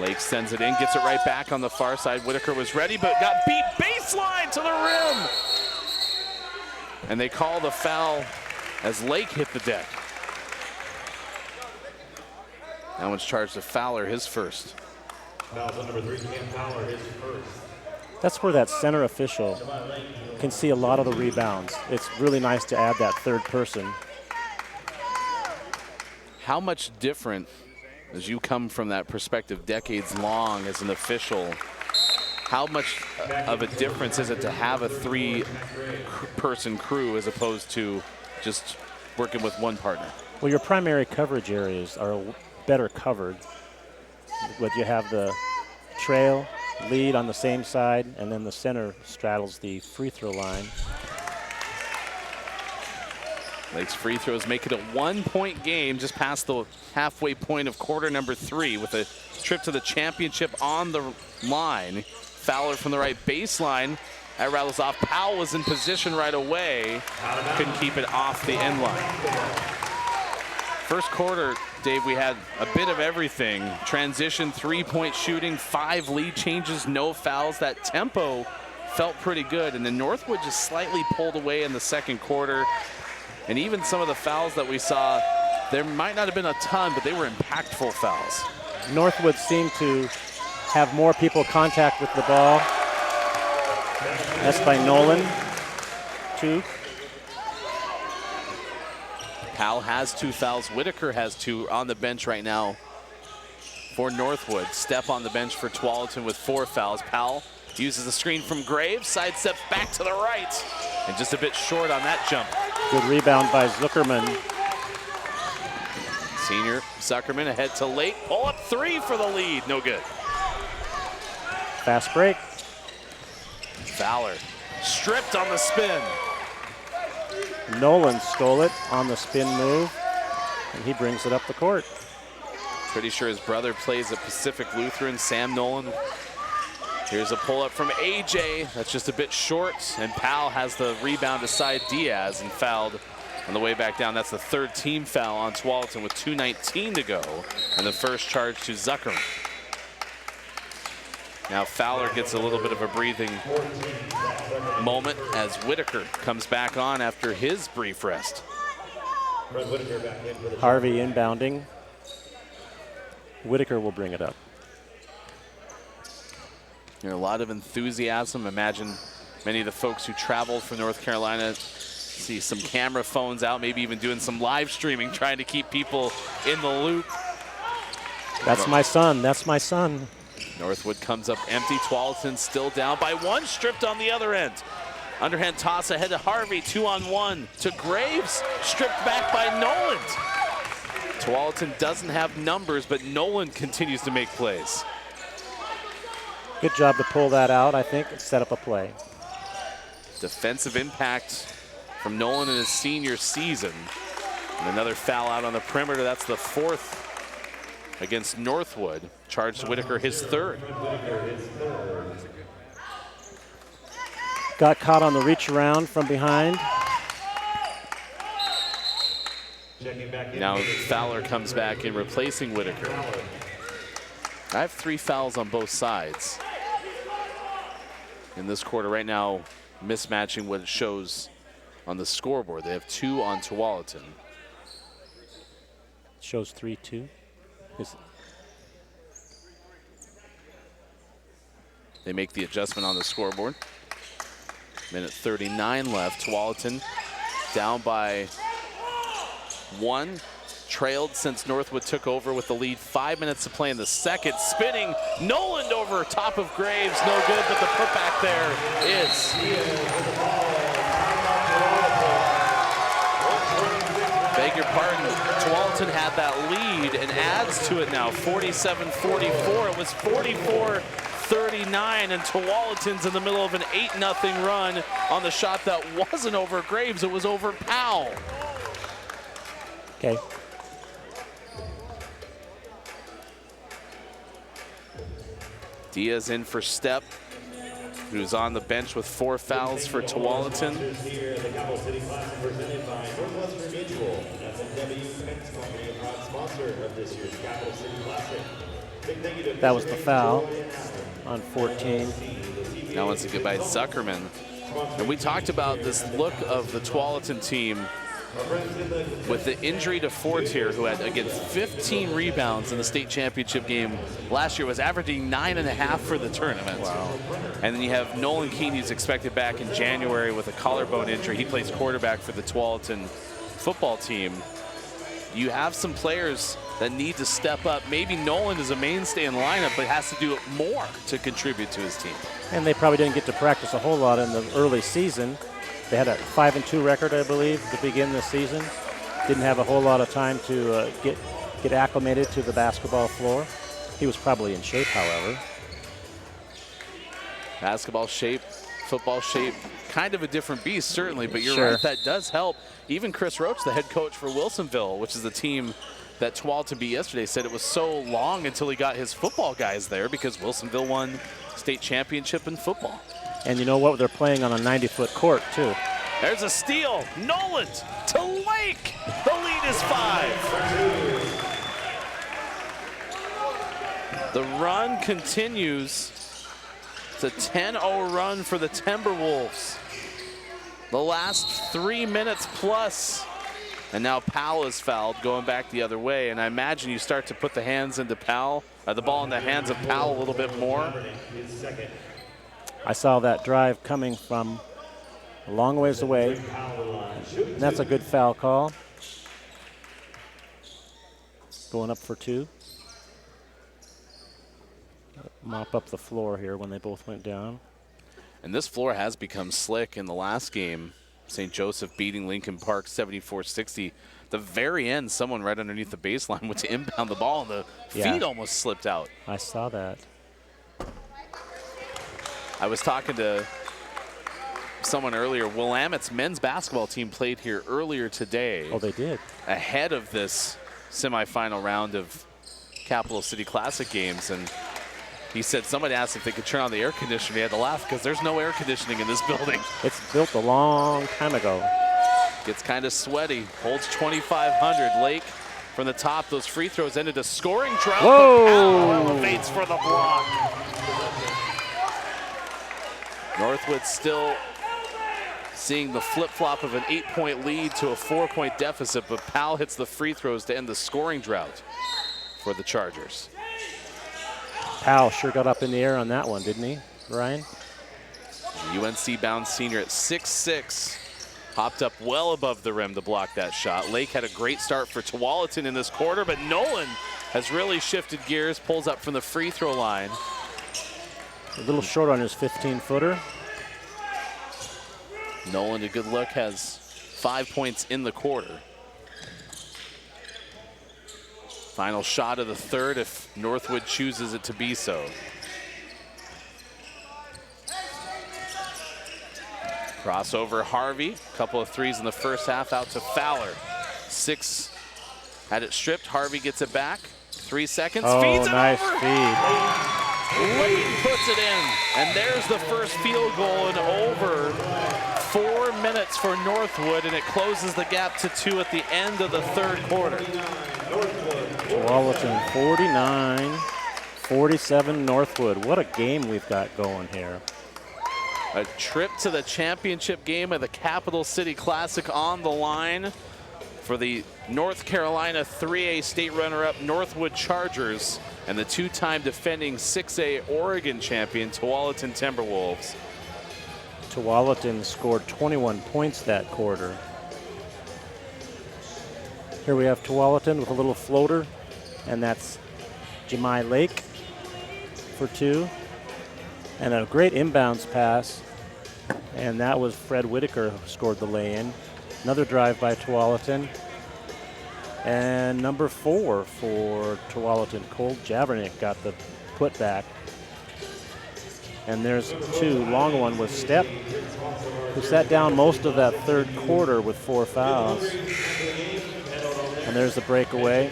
Lake sends it in, gets it right back on the far side. Whitaker was ready, but got beat baseline to the rim. And they call the foul as Lake hit the deck. That one's charged to Fowler, his first. Fouls on number 3, Cam Fowler, his first. That's where that center official can see a lot of the rebounds. It's really nice to add that third person. How much different, as you come from that perspective decades long as an official, how much of a difference is it to have a 3-person crew as opposed to just working with one partner? Well, your primary coverage areas are better covered. But you have the trail, lead on the same side, and then the center straddles the free throw line. Lake's free throws make it a 1-point game just past the halfway point of quarter number 3 with a trip to the championship on the line. Fowler from the right baseline. That rattles off. Powell was in position right away. Couldn't keep it off the end line. First quarter, Dave, we had a bit of everything. Transition, 3-point shooting, 5 lead changes, no fouls. That tempo felt pretty good. And then Northwood just slightly pulled away in the second quarter. And even some of the fouls that we saw, there might not have been a ton, but they were impactful fouls. Northwood seemed to have more people contact with the ball. That's by Nolan, 2. Powell has 2 fouls. Whitaker has 2 on the bench right now for Northwood. Step on the bench for Tualatin with 4 fouls. Powell uses the screen from Graves, sidesteps back to the right, and just a bit short on that jump. Good rebound by Zuckerman. Senior Zuckerman ahead to Lake. Pull up 3 for the lead. No good. Fast break. Fowler stripped on the spin. Nolan stole it on the spin move, and he brings it up the court. Pretty sure his brother plays at Pacific Lutheran, Sam Nolan. Here's a pull-up from AJ. That's just a bit short, and Powell has the rebound aside Diaz and fouled on the way back down. That's the 3rd team foul on Tualatin with 2:19 to go, and the first charge to Zuckerman. Now Fowler gets a little bit of a breathing moment as Whitaker comes back on after his brief rest. Harvey inbounding. Whitaker will bring it up. You know, a lot of enthusiasm. Imagine many of the folks who traveled from North Carolina see some camera phones out, maybe even doing some live streaming, trying to keep people in the loop. That's my son. That's my son. Northwood comes up empty. Tualatin still down by 1, stripped on the other end. Underhand toss ahead to Harvey, 2-on-1 to Graves, stripped back by Nolan. Tualatin doesn't have numbers, but Nolan continues to make plays. Good job to pull that out, I think, and set up a play. Defensive impact from Nolan in his senior season. And another foul out on the perimeter. That's the 4th against Northwood. Charged Whitaker, his 3rd. Got caught on the reach around from behind. Now Fowler comes back in replacing Whitaker. I have 3 fouls on both sides in this quarter right now, mismatching what it shows on the scoreboard. They have 2 on Tualatin. Shows 3-2. They make the adjustment on the scoreboard. Minute 39 left. Tualatin down by 1. Trailed since Northwood took over with the lead. 5 minutes to play in the second. Spinning Noland over top of Graves. No good, but the putback there is. Beg your pardon. Tualatin had that lead and adds to it now. 47-44. It was 44-39, and Tualatin's in the middle of an 8-0 run on the shot that wasn't over Graves. It was over Powell. Okay. Diaz in for Step, who's on the bench with 4 fouls for Tualatin. Here, the Capital City Classic presented by Northwestern Mutual. That's a WX company, a proud sponsor of this year's Capital City Classic. Big thank you to That was the foul on 14. Now once again by Zuckerman. And we talked about this look of the Tualatin team with the injury to Fortier, who had, again, 15 rebounds in the state championship game last year, was averaging 9.5 for the tournament. Wow. And then you have Nolan Keene, who's expected back in January with a collarbone injury. He plays quarterback for the Tualatin football team. You have some players that need to step up. Maybe Nolan is a mainstay in the lineup, but has to do more to contribute to his team. And they probably didn't get to practice a whole lot in the early season. They had a 5-2 record, I believe, to begin the season. Didn't have a whole lot of time to get acclimated to the basketball floor. He was probably in shape, however. Basketball shape, football shape, kind of a different beast, certainly, but you're Sure. right, that does help. Even Chris Roach, the head coach for Wilsonville, which is the team that Tualatin beat yesterday, said it was so long until he got his football guys there because Wilsonville won state championship in football. And you know what? They're playing on a 90-foot court, too. There's a steal. Noland to Lake. The lead is 5. The run continues. It's a 10-0 run for the Timberwolves. The last 3 minutes plus. And now Powell is fouled, going back the other way. And I imagine you start to put the hands into Powell, the ball in the hands of Powell a little bit more. I saw that drive coming from a long ways away. And that's a good foul call. Going up for 2. Mop up the floor here when they both went down. And this floor has become slick in the last game. St. Joseph beating Lincoln Park 74-60. The very end, someone right underneath the baseline went to inbound the ball, and the feet almost slipped out. I saw that. I was talking to someone earlier. Willamette's men's basketball team played here earlier today. Oh, they did. Ahead of this semifinal round of Capital City Classic games, and he said somebody asked if they could turn on the air conditioning. He had to laugh because there's no air conditioning in this building. It's built a long time ago. Gets kind of sweaty. Holds 2,500. Lake from the top. Those free throws ended a scoring drought. Whoa! Powell elevates for the block. Northwood still seeing the flip-flop of an 8-point lead to a 4-point deficit, but Powell hits the free throws to end the scoring drought for the Chargers. Powell sure got up in the air on that one, didn't he, Ryan? UNC-bound senior at 6'6", hopped up well above the rim to block that shot. Lake had a great start for Tualatin in this quarter, but Nolan has really shifted gears, pulls up from the free throw line. A little short on his 15-footer. Nolan, a good look, has 5 points in the quarter. Final shot of the third if Northwood chooses it to be so. Crossover Harvey, couple of threes in the first half out to Fowler. 6 had it stripped, Harvey gets it back. 3 seconds, feeds it nice over. feed. Lake puts it in, and there's the first field goal in over 4 minutes for Northwood, and it closes the gap to 2 at the end of the third quarter. Tualatin 49, 47 Northwood. What a game we've got going here. A trip to the championship game of the Capital City Classic on the line for the North Carolina 3A state runner-up Northwood Chargers and the two-time defending 6A Oregon champion Tualatin Timberwolves. Tualatin scored 21 points that quarter. Here we have Tualatin with a little floater, and that's Jemai Lake for 2. And a great inbounds pass, and that was Fred Whitaker who scored the lay-in. Another drive by Tualatin. And number 4 for Tualatin, Cole Javernick got the putback. And there's 2, long one with Stepp, who sat down most of that third quarter with 4 fouls. And there's the breakaway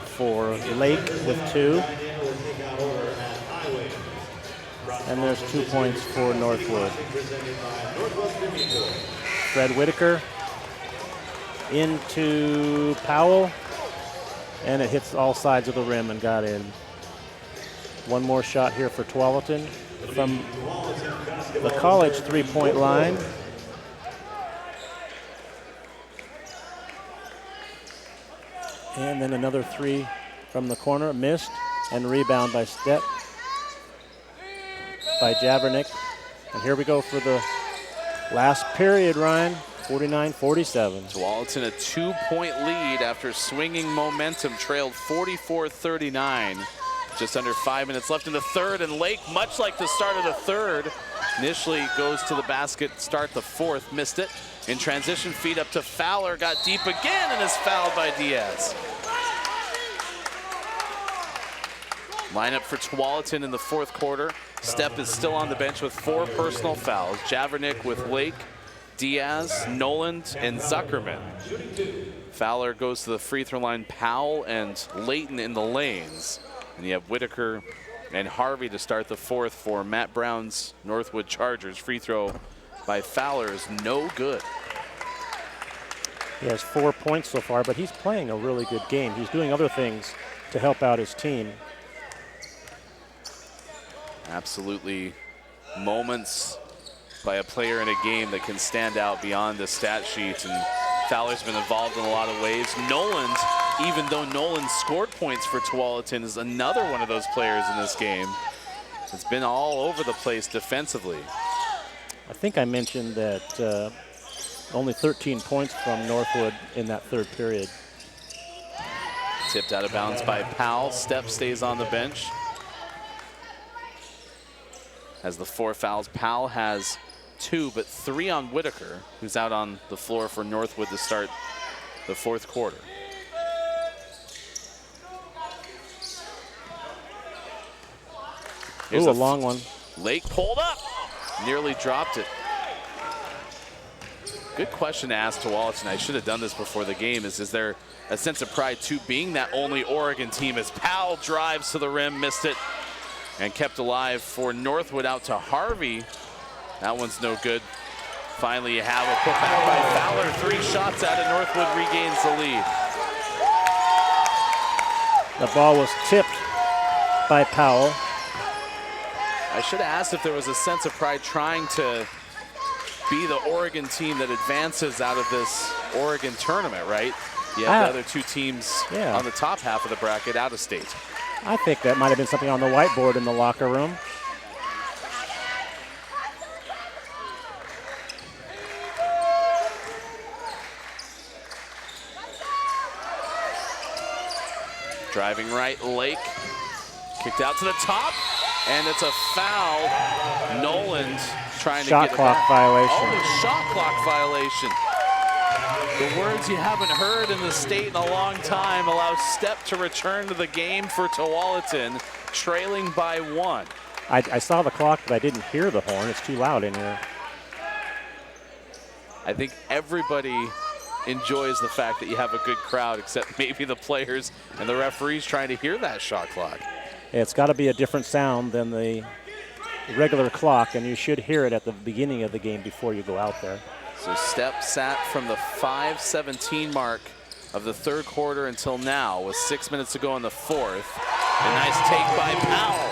for Lake with 2. And there's 2 points for Northwood. Fred Whitaker into Powell, and it hits all sides of the rim and got in. One more shot here for Tualatin from the college 3-point line. And then another 3 from the corner, missed, and rebound by Stepp by Javernick. And here we go for the last period, Ryan. 49-47. Tualatin a 2-point lead after swinging momentum, trailed 44-39. Just under 5 minutes left in the third, and Lake, much like the start of the third, initially goes to the basket, start the fourth, missed it. In transition, feed up to Fowler, got deep again, and is fouled by Diaz. Lineup for Tualatin in the fourth quarter. Stepp is still on the bench with 4 personal fouls. Javernick with Lake, Diaz, Noland, and Zuckerman. Fowler goes to the free throw line, Powell and Layton in the lanes. And you have Whitaker and Harvey to start the fourth for Matt Brown's Northwood Chargers. Free throw by Fowler is no good. He has 4 points so far, but he's playing a really good game. He's doing other things to help out his team. Absolutely moments by a player in a game that can stand out beyond the stat sheet, and Fowler's been involved in a lot of ways. Noland, even though Noland scored points for Tualatin, is another one of those players in this game. It's been all over the place defensively. I think I mentioned that only 13 points from Northwood in that third period. Tipped out of bounds by Powell. Stepp stays on the bench. Has the 4 fouls. Powell has 2, but 3 on Whitaker, who's out on the floor for Northwood to start the fourth quarter. Ooh, a long one. Lake pulled up, nearly dropped it. Good question to ask Tualatin. I should have done this before the game. Is there a sense of pride too, being that only Oregon team, as Powell drives to the rim, missed it, and kept alive for Northwood out to Harvey. That one's no good. Finally, you have a putback by Fowler. 3 shots out, and Northwood regains the lead. The ball was tipped by Powell. I should have asked if there was a sense of pride trying to be the Oregon team that advances out of this Oregon tournament, right? You have the other 2 teams on the top half of the bracket out of state. I think that might have been something on the whiteboard in the locker room. Driving right, Lake. Kicked out to the top, and it's a foul. Noland trying to get it back. Shot clock violation. Oh, shot clock violation. The words you haven't heard in the state in a long time allow Stepp to return to the game for Tualatin, trailing by 1. I saw the clock, but I didn't hear the horn. It's too loud in here. I think everybody enjoys the fact that you have a good crowd, except maybe the players and the referees trying to hear that shot clock. It's got to be a different sound than the regular clock, and you should hear it at the beginning of the game before you go out there. So Stepp sat from the 5:17 mark of the third quarter until now, with 6 minutes to go in the fourth. A nice take by Powell.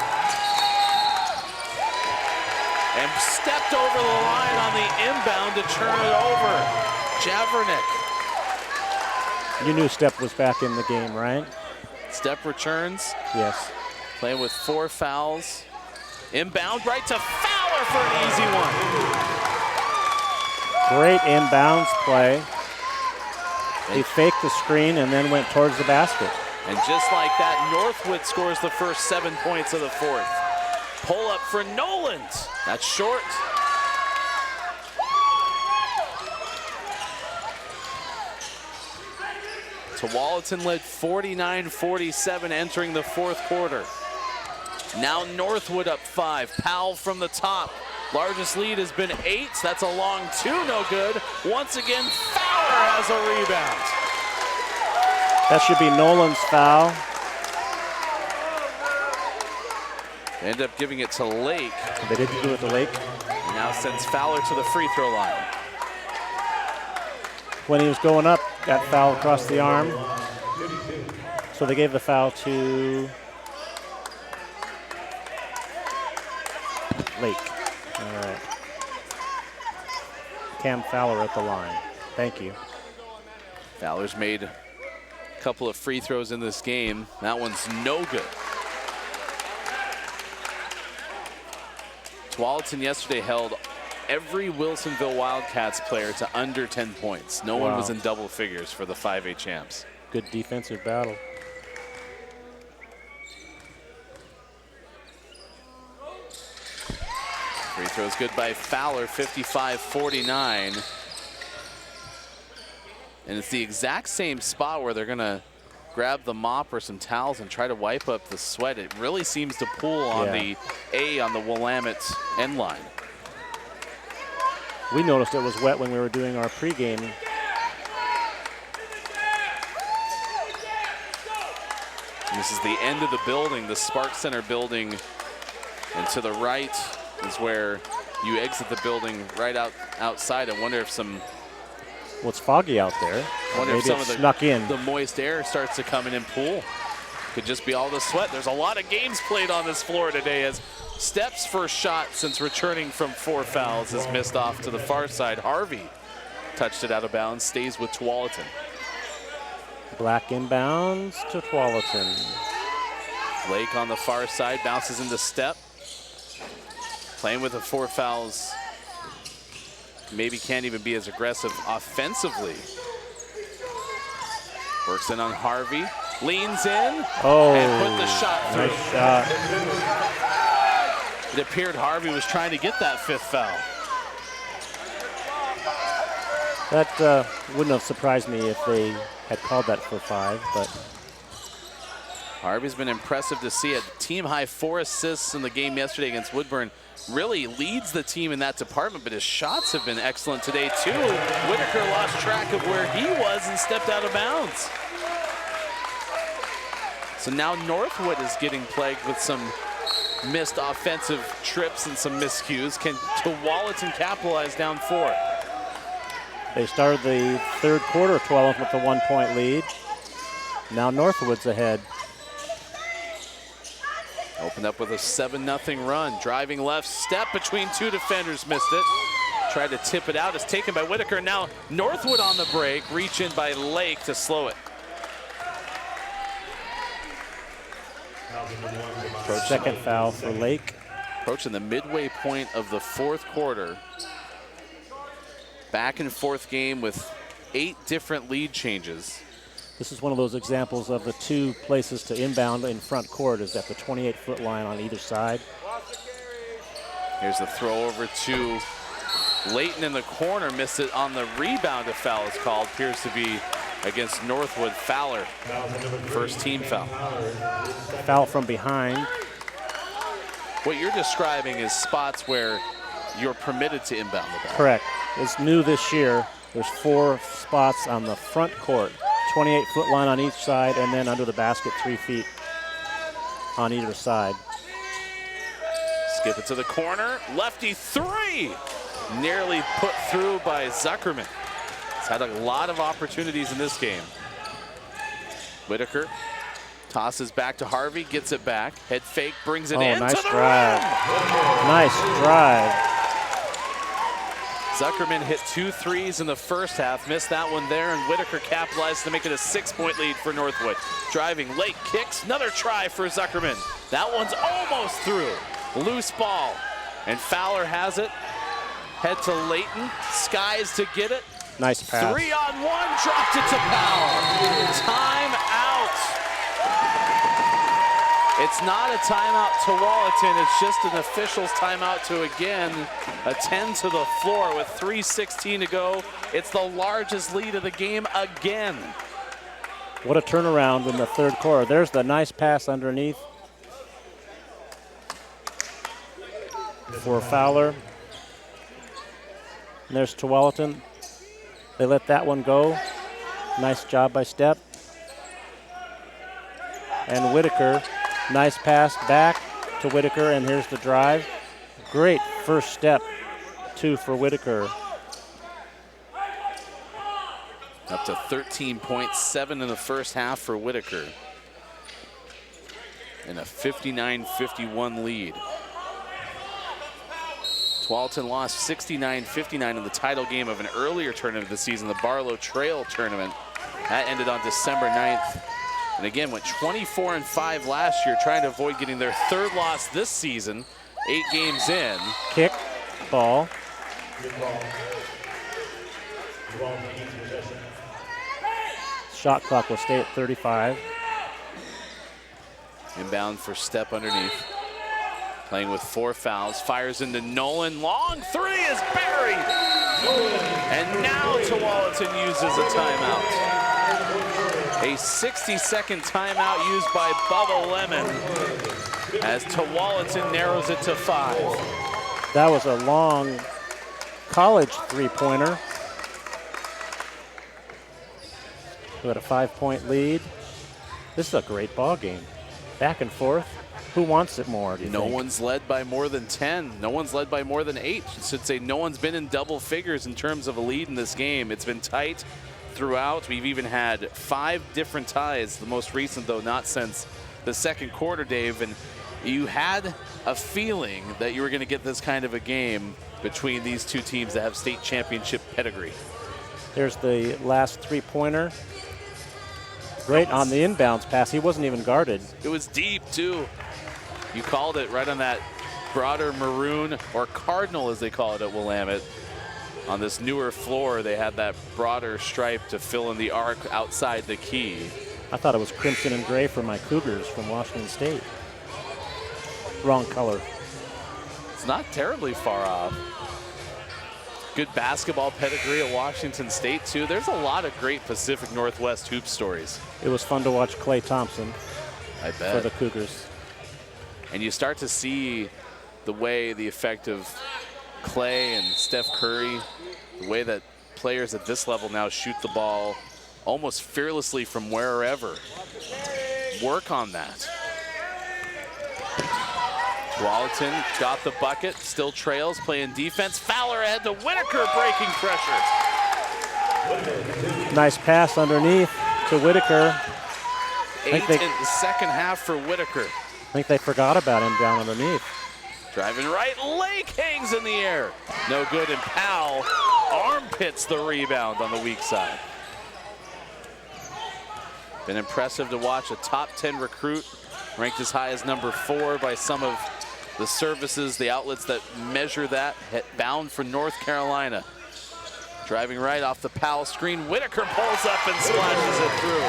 And stepped over the line on the inbound to turn it over. Javernick. You knew Stepp was back in the game, right? Step returns. Yes. Playing with 4 fouls. Inbound right to Fowler for an easy one. Great inbounds play. He faked the screen and then went towards the basket. And just like that, Northwood scores the first 7 points of the 4th. Pull up for Noland. That's short. Tualatin led 49-47 entering the 4th quarter. Now Northwood up 5. Powell from the top. Largest lead has been 8. That's a long 2, no good. Once again, Fowler has a rebound. That should be Nolan's foul. They end up giving it to Lake. They didn't do it to Lake. He now sends Fowler to the free throw line. When he was going up, got fouled across the arm. So they gave the foul to Lake. All right. Cam Fowler at the line. Thank you. Fowler's made a couple of free throws in this game. That one's no good. Tualatin yesterday held every Wilsonville Wildcats player to under 10 points. No one was in double figures for the 5A champs. Good defensive battle. Free throws good by Fowler, 55-49. And it's the exact same spot where they're gonna grab the mop or some towels and try to wipe up the sweat. It really seems to pool on the A on the Willamette end line. We noticed it was wet when we were doing our pregame. And this is the end of the building, the Spark Center building. And to the right is where you exit the building right outside. I wonder if some... Well, it's foggy out there. Wonder if maybe some of snuck in. the moist air starts to come in and pool. Could just be all the sweat. There's a lot of games played on this floor today as Stepp's first shot since returning from 4 fouls is missed off to the far side. Harvey touched it out of bounds, stays with Tualatin. Black inbounds to Tualatin. Lake on the far side, bounces into Stepp. Playing with the 4 fouls. Maybe can't even be as aggressive offensively. Works in on Harvey, leans in, and put the shot through. Nice shot. It appeared Harvey was trying to get that 5th foul. That wouldn't have surprised me if they had called that for 5, but Harvey's been impressive to see. A team high 4 assists in the game yesterday against Woodburn. Really leads the team in that department, but his shots have been excellent today too. Whitaker lost track of where he was and stepped out of bounds. So now Northwood is getting plagued with some missed offensive trips and some miscues. Can Tualatin capitalize down 4? they started the 3rd quarter, 12 with a 1-point lead. Now Northwood's ahead. Opened up with a 7-0 run. Driving left, step between 2 defenders, missed it. Tried to tip it out, it's taken by Whitaker. Now Northwood on the break, reach in by Lake to slow it. Second foul for Lake. Approaching the midway point of the 4th quarter. Back and forth game with 8 different lead changes. This is one of those examples of the 2 places to inbound in front court is at the 28-foot line on either side. Here's the throw over to Layton in the corner, missed it on the rebound. A foul is called, appears to be against Northwood. Fowler, first team foul. Foul from behind. What you're describing is spots where you're permitted to inbound the ball. Correct. It's new this year. There's 4 spots on the front court. 28-foot line on each side, and then under the basket 3 feet on either side. Skip it to the corner. Lefty 3. Nearly put through by Zuckerman. He's had a lot of opportunities in this game. Whitaker tosses back to Harvey, gets it back. Head fake, brings it in nice to the drive. rim. Nice drive. Zuckerman hit 2 threes in the first half, missed that one there, and Whitaker capitalized to make it a 6-point lead for Northwood. Driving, late kicks, another try for Zuckerman. That one's almost through. Loose ball, and Fowler has it. Head to Layton, skies to get it. Nice pass. 3-on-1, dropped it to Powell. Time out. It's not a timeout to Tualatin, it's just an official's timeout to again attend to the floor with 3:16 to go. It's the largest lead of the game again. What a turnaround in the third quarter. There's the nice pass underneath for Fowler. And there's Tualatin. They let that one go. Nice job by Stepp. And Whitaker. Nice pass back to Whitaker, and here's the drive. Great first step, 2 for Whitaker. Up to 13.7 in the first half for Whitaker. And a 59-51 lead. Tualatin lost 69-59 in the title game of an earlier tournament this season, the Barlow Trail Tournament. That ended on December 9th. And again, went 24-5 last year, trying to avoid getting their 3rd loss this season, 8 games in. Kick, ball. Shot clock will stay at 35. Inbound for Stepp underneath. Playing with 4 fouls, fires into Nolan. Long 3 is buried. And now Tualatin uses a timeout. A 60-second timeout used by Bubba Lemon as Tualatin narrows it to 5. That was a long college 3-pointer. We had a 5-point lead. This is a great ball game. Back and forth. Who wants it more, do you think? No one's led by more than 10. No one's led by more than 8. I should say no one's been in double figures in terms of a lead in this game. It's been tight throughout. We've even had 5 different ties, the most recent though not since the second quarter, Dave, and you had a feeling that you were going to get this kind of a game between these two teams that have state championship pedigree. There's the last 3-pointer. Great on the inbounds pass. He wasn't even guarded. It was deep too. You called it right on that broader maroon, or cardinal as they call it at Willamette. On this newer floor, they had that broader stripe to fill in the arc outside the key. I thought it was crimson and gray for my Cougars from Washington State. Wrong color. It's not terribly far off. Good basketball pedigree at Washington State, too. There's a lot of great Pacific Northwest hoop stories. It was fun to watch Clay Thompson I bet. for the Cougars. And you start to see the way the effect of Clay and Steph Curry, the way that players at this level now shoot the ball almost fearlessly from wherever. Work on that. Tualatin got the bucket, still trails, playing defense. Fowler ahead to Whitaker, breaking pressure. Nice pass underneath to Whitaker. 8 in the second half for Whitaker. I think they forgot about him down underneath. Driving right, Lake hangs in the air. No good, and Powell armpits the rebound on the weak side. Been impressive to watch a top 10 recruit, ranked as high as number 4 by some of the services, the outlets that measure that, bound for North Carolina. Driving right off the Powell screen, Whitaker pulls up and splashes it through.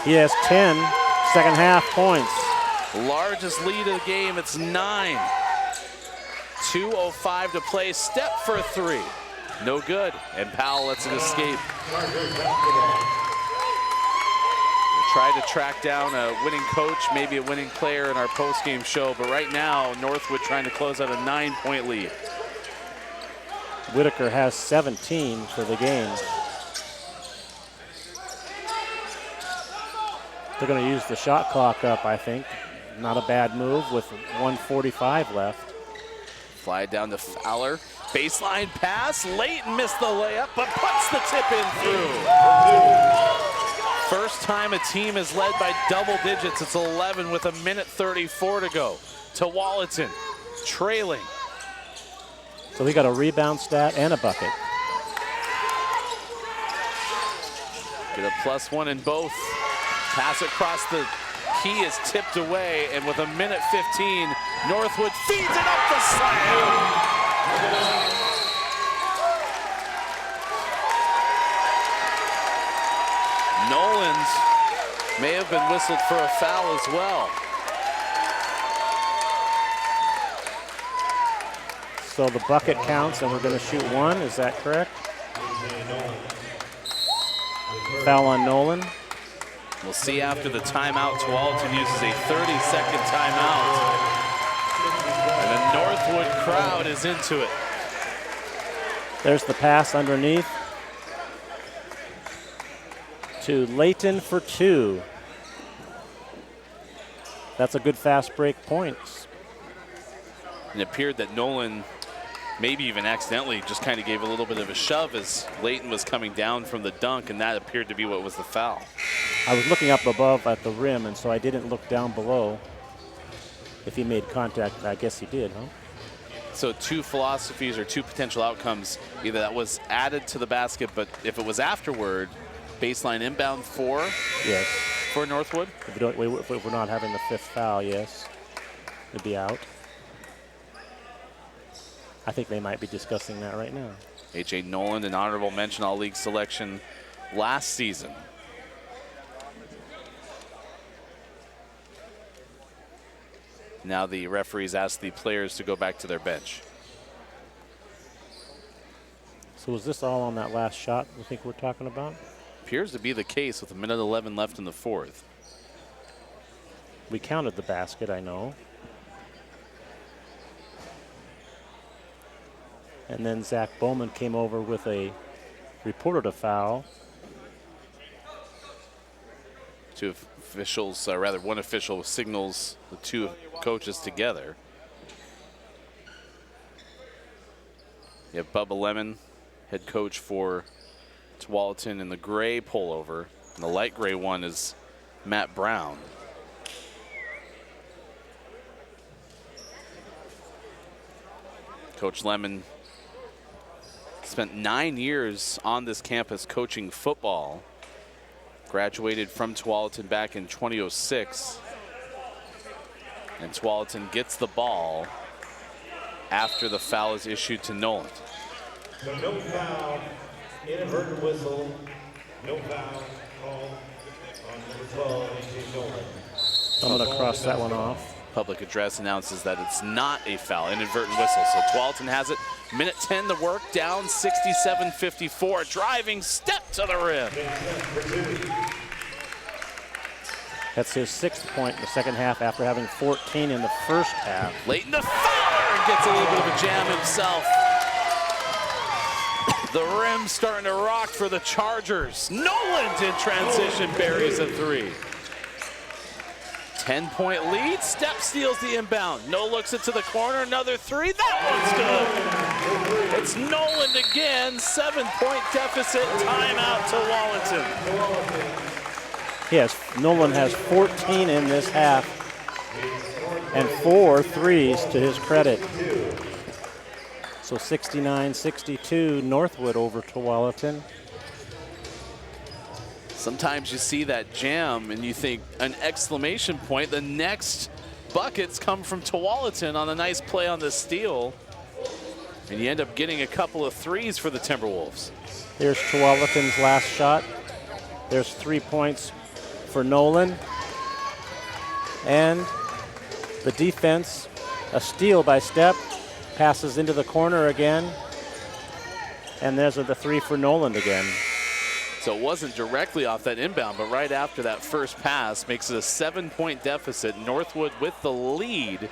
He has 10 second half points. Largest lead of the game, it's 9. 2:05 to play, Stepp for 3. No good, and Powell lets it escape. We'll try to track down a winning coach, maybe a winning player in our post-game show, but right now, Northwood trying to close out a 9-point lead. Whitaker has 17 for the game. They're going to use the shot clock up, I think. Not a bad move with 1:45 left. Fly down to Fowler. Baseline pass. Layton missed the layup, but puts the tip in through. First time a team is led by double digits. It's 11 with 1:34 to go. Tualatin trailing. So he got a rebound stat and a bucket. Get a +1 in both. Pass across the key is tipped away, and with a minute 15, Northwood feeds it up the slam. Nolan's may have been whistled for a foul as well. So the bucket counts, and we're going to shoot one. Is that correct? Foul on Nolan. We'll see after the timeout. Tualatin uses a 30-second timeout. And the Northwood crowd is into it. There's the pass underneath to Layton for 2. That's a good fast break points. It appeared that Nolan maybe even accidentally just kind of gave a little bit of a shove as Layton was coming down from the dunk, and that appeared to be what was the foul. I was looking up above at the rim, and so I didn't look down below. If he made contact, I guess he did, huh? So 2 philosophies or 2 potential outcomes. Either that was added to the basket, but if it was afterward, baseline inbound 4 yes. for Northwood. If we're not having the 5th foul, yes, it'd be out. I think they might be discussing that right now. A.J. Nolan, an honorable mention All-League selection last season. Now the referees ask the players to go back to their bench. So was this all on that last shot you think we're talking about? Appears to be the case with 1:11 left in the 4th. We counted the basket, I know. And then Zach Bowman came over with reported a foul. 2 officials, rather one official signals the 2 coaches together. You have Bubba Lemon, head coach for Tualatin, in the gray pullover. And the light gray one is Matt Brown. Coach Lemon spent 9 years on this campus coaching football. Graduated from Tualatin back in 2006. And Tualatin gets the ball after the foul is issued to Nolan. So no foul, inadvertent whistle, no foul called on number 12, A.J. Nolan. I'm going to cross that one off. Public address announces that it's not a foul, inadvertent whistle. So Tualatin has it. Minute 10 to work, down 67-54. Driving step to the rim. That's his 6th point in the second half after having 14 in the first half. Layton to Fowler gets a little bit of a jam himself. The rim starting to rock for the Chargers. Nolan's in transition, buries a 3. 10-point lead. Step steals the inbound. No looks it to the corner. Another 3. That one's good. It's Nolan again. 7-point deficit. Timeout Tualatin. Yes, Nolan has 14 in this half and 4 threes to his credit. So 69-62, Northwood over Tualatin. Sometimes you see that jam and you think an exclamation point. The next buckets come from Tualatin on a nice play on the steal. And you end up getting a couple of threes for the Timberwolves. Here's Tualatin's last shot. There's 3 points for Nolan. And the defense, a steal by Step, passes into the corner again. And there's the 3 for Nolan again. So it wasn't directly off that inbound, but right after that first pass makes it a 7-point deficit. Northwood with the lead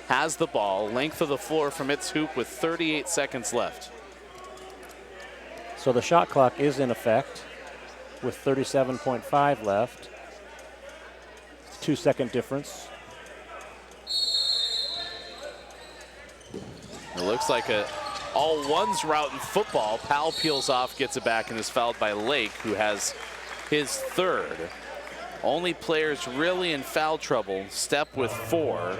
has the ball, length of the floor from its hoop with 38 seconds left. So the shot clock is in effect with 37.5 left. 2-second difference. It looks like a all-ones route in football. Powell peels off, gets it back, and is fouled by Lake, who has his 3rd. Only players really in foul trouble. Step with 4.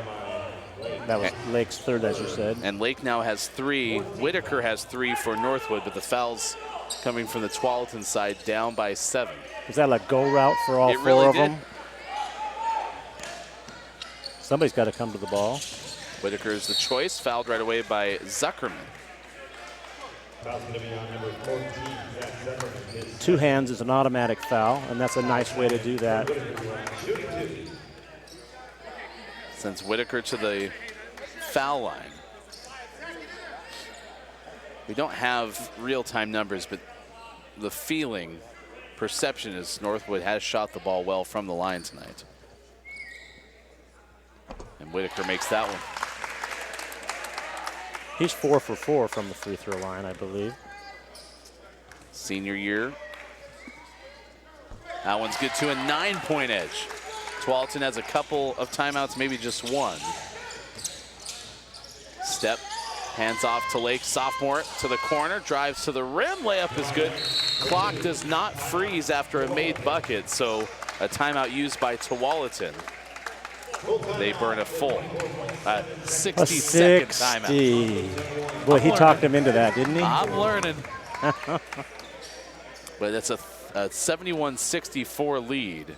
That was Lake's third, as you said. And Lake now has 3. Whitaker has 3 for Northwood, but the fouls coming from the Tualatin side down by 7. Is that a go route for all It 4 really of did. them? Somebody's got to come to the ball. Whitaker is the choice, fouled right away by Zuckerman. Foul's going to be on number 14, Zach Zuckerman. His 2 hands is an automatic foul, and that's a nice way to do that. Sends Whitaker to the foul line. We don't have real-time numbers, but the feeling, perception is Northwood has shot the ball well from the line tonight. And Whitaker makes that one. He's 4 for 4 from the free throw line, I believe. Senior year. That one's good too, a 9-point edge. Tualatin has a couple of timeouts, maybe just 1. Step, hands off to Lake, sophomore to the corner, drives to the rim, layup is good. Clock does not freeze after a made bucket, so a timeout used by Tualatin. They burn a full 60-second timeout. Boy, he talked him into that, didn't he? I'm learning. But that's a 71-64 lead.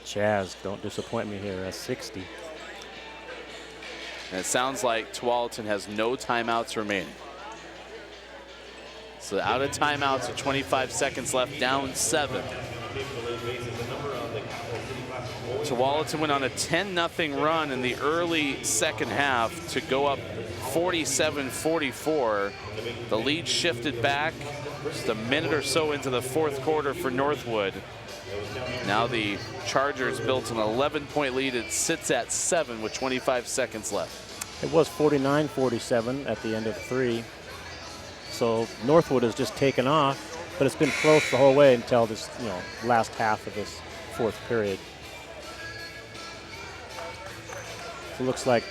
Chaz, don't disappoint me here. That's 60. And it sounds like Tualatin has no timeouts remaining. So out of timeouts with 25 seconds left, down 7. Tualatin went on a 10-0 run in the early second half to go up 47-44. The lead shifted back just a minute or so into the 4th quarter for Northwood. Now the Chargers built an 11-point lead. It sits at 7 with 25 seconds left. It was 49-47 at the end of 3. So Northwood has just taken off, but it's been close the whole way until this, last half of this 4th period. It looks like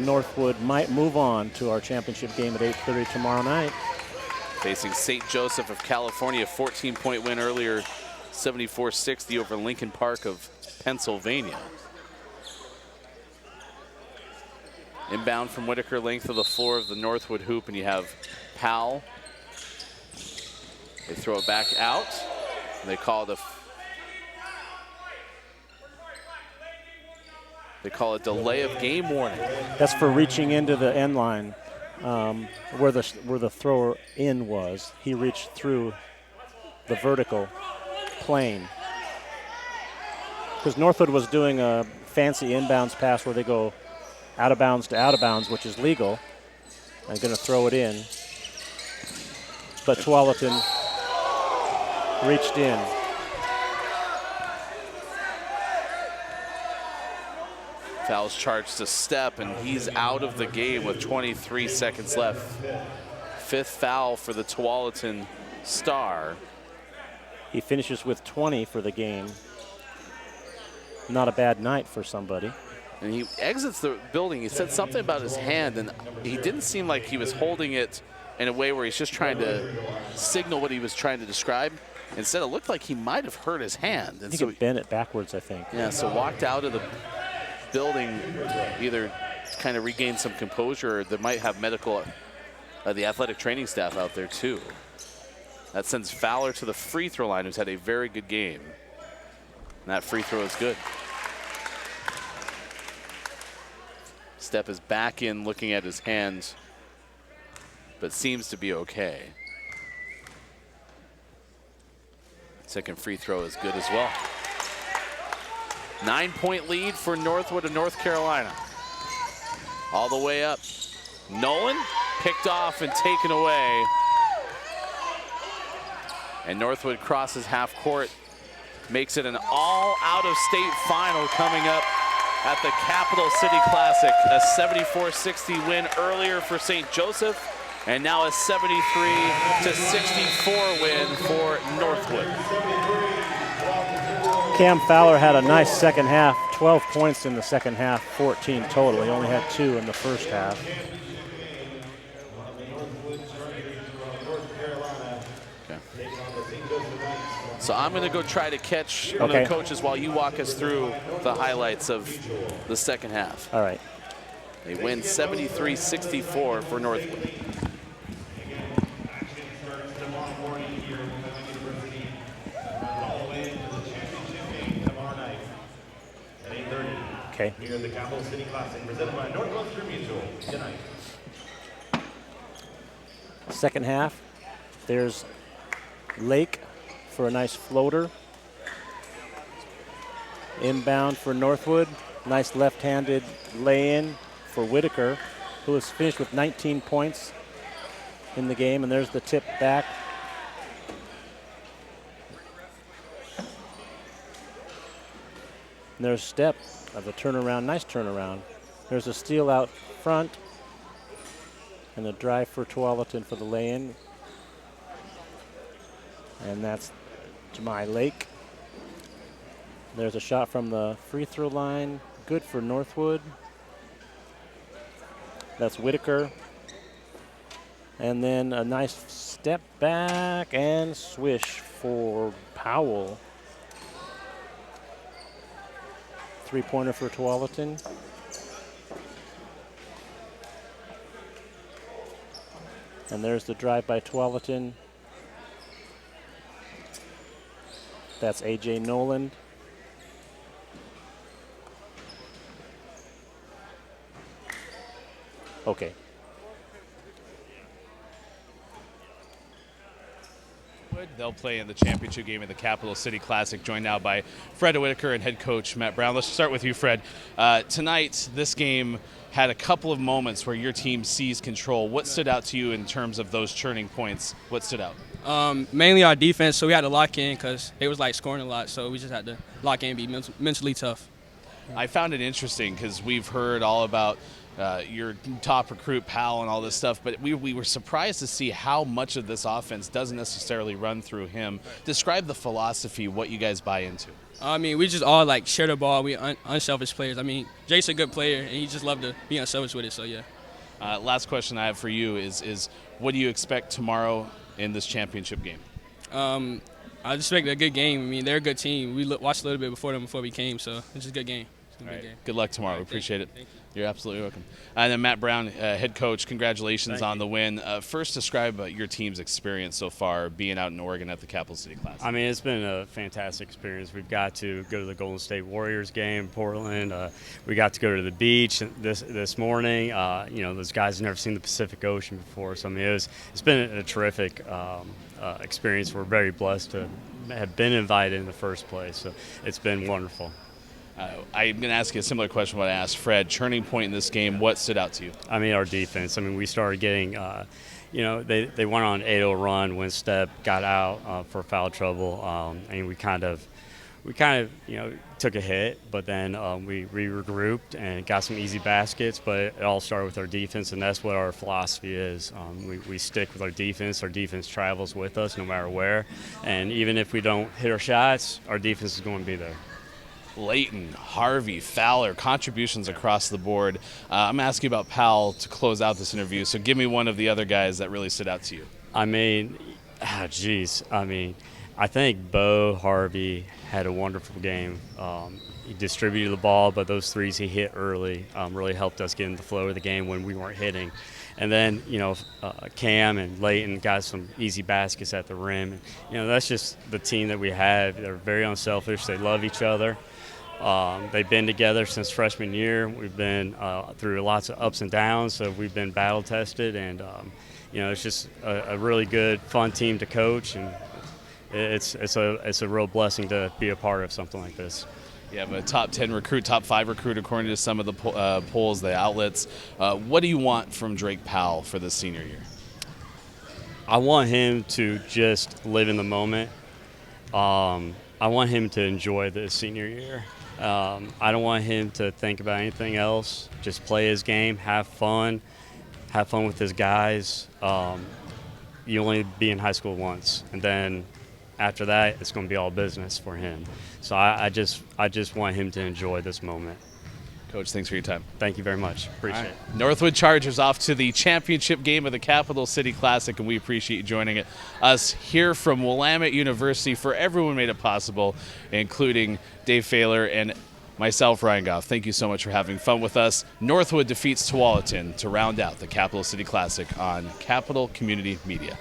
Northwood might move on to our championship game at 8:30 tomorrow night. Facing St. Joseph of California, 14-point win earlier, 74-60 over Lincoln Park of Pennsylvania. Inbound from Whitaker, length of the floor of the Northwood hoop, and you have Powell. They throw it back out. And they call it a delay of game warning. That's for reaching into the end line where the thrower in was. He reached through the vertical plane. Because Northwood was doing a fancy inbounds pass where they go out of bounds to out of bounds, which is legal. I'm going to throw it in. But Tualatin reached in. Foul's charged to Step, and he's out of the game with 23 seconds left. 5th foul for the Tualatin star. He finishes with 20 for the game. Not a bad night for somebody. And he exits the building. He said something about his hand, and he didn't seem like he was holding it in a way where he's just trying to signal what he was trying to describe. Instead, it looked like he might have hurt his hand. And he could bend it backwards, I think. Yeah, so walked out of the building, either to kind of regain some composure, or they might have medical, the athletic training staff out there too. That sends Fowler to the free throw line, who's had a very good game. And that free throw is good. Step is back in looking at his hands, but seems to be okay. Second free throw is good as well. 9-point lead for Northwood of North Carolina. All the way up. Nolan picked off and taken away. And Northwood crosses half court, makes it an all out-of-state final coming up at the Capital City Classic. A 74-60 win earlier for St. Joseph, and now a 73-64 win for Northwood. Cam Fowler had a nice second half, 12 points in the second half, 14 total. He only had 2 in the first half. So I'm going to go try to catch one of the coaches while you walk us through the highlights of the second half. All right. They win 73-64 for Northwood. Okay. Here at the Capital City Classic, presented by Northwestern Mutual. Good night. Second half, there's Lake for a nice floater. Inbound for Northwood. Nice left-handed lay-in for Whitaker, who has finished with 19 points in the game. And there's the tip back. And there's a step of a turnaround, nice turnaround. There's a steal out front. And a drive for Tualatin for the lay-in. And that's Jemai Lake. There's a shot from the free throw line. Good for Northwood. That's Whitaker. And then a nice step back and swish for Powell. Three-pointer for Tualatin. And there's the drive by Tualatin. That's A.J. Noland. Okay. They'll play in the championship game in the Capital City Classic, joined now by Fred Whitaker and head coach Matt Brown. Let's start with you, Fred. Tonight, this game had a couple of moments where your team seized control. What stood out to you in terms of those turning points? What stood out? Mainly our defense, so we had to lock in because they was like scoring a lot, so we just had to lock in and be mentally tough. I found it interesting because we've heard all about your top recruit, Powell, and all this stuff, but we were surprised to see how much of this offense doesn't necessarily run through him. Describe the philosophy, what you guys buy into. I mean, we just all like share the ball. We unselfish players. I mean, Jake's a good player, and he just love to be unselfish with it, so yeah. Last question I have for you is what do you expect tomorrow in this championship game? I just expect a good game. I mean, they're a good team. We watched a little bit before we came, so it's just a good game. Good luck tomorrow. We appreciate it. You're absolutely welcome. And then Matt Brown, head coach, congratulations on the win. First, describe your team's experience so far being out in Oregon at the Capital City Classic. I mean, it's been a fantastic experience. We've got to go to the Golden State Warriors game in Portland. We got to go to the beach this morning. Those guys have never seen the Pacific Ocean before. So, I mean, it's been a terrific experience. We're very blessed to have been invited in the first place. So it's been wonderful. I'm going to ask you a similar question what I asked Fred. Turning point in this game, what stood out to you? I mean, our defense. I mean, we started getting, they went on an 8-0 run when Step got out for foul trouble. And we kind of took a hit, but then we regrouped and got some easy baskets, but it all started with our defense, and that's what our philosophy is. We stick with our defense. Our defense travels with us no matter where, and even if we don't hit our shots, our defense is going to be there. Layton, Harvey, Fowler, contributions across the board. I'm asking about Powell to close out this interview, so give me one of the other guys that really stood out to you. I mean, I think Bo Harvey had a wonderful game. He distributed the ball, but those threes he hit early really helped us get in the flow of the game when we weren't hitting. And then, Cam and Layton got some easy baskets at the rim. That's just the team that we have. They're very unselfish. They love each other. They've been together since freshman year. We've been through lots of ups and downs, so we've been battle tested, and it's just a really good, fun team to coach, and it's a real blessing to be a part of something like this. You have a top 10 recruit, top 5 recruit according to some of the polls, the outlets. What do you want from Drake Powell for this senior year? I want him to just live in the moment. I want him to enjoy this senior year. I don't want him to think about anything else. Just play his game, have fun with his guys. You only be in high school once, and then after that, it's going to be all business for him. So I just want him to enjoy this moment. Coach, thanks for your time. Thank you very much. Appreciate it. Northwood Chargers off to the championship game of the Capital City Classic, and we appreciate you joining us here from Willamette University. For everyone who made it possible, including Dave Failer and myself, Ryan Goff. Thank you so much for having fun with us. Northwood defeats Tualatin to round out the Capital City Classic on Capital Community Media.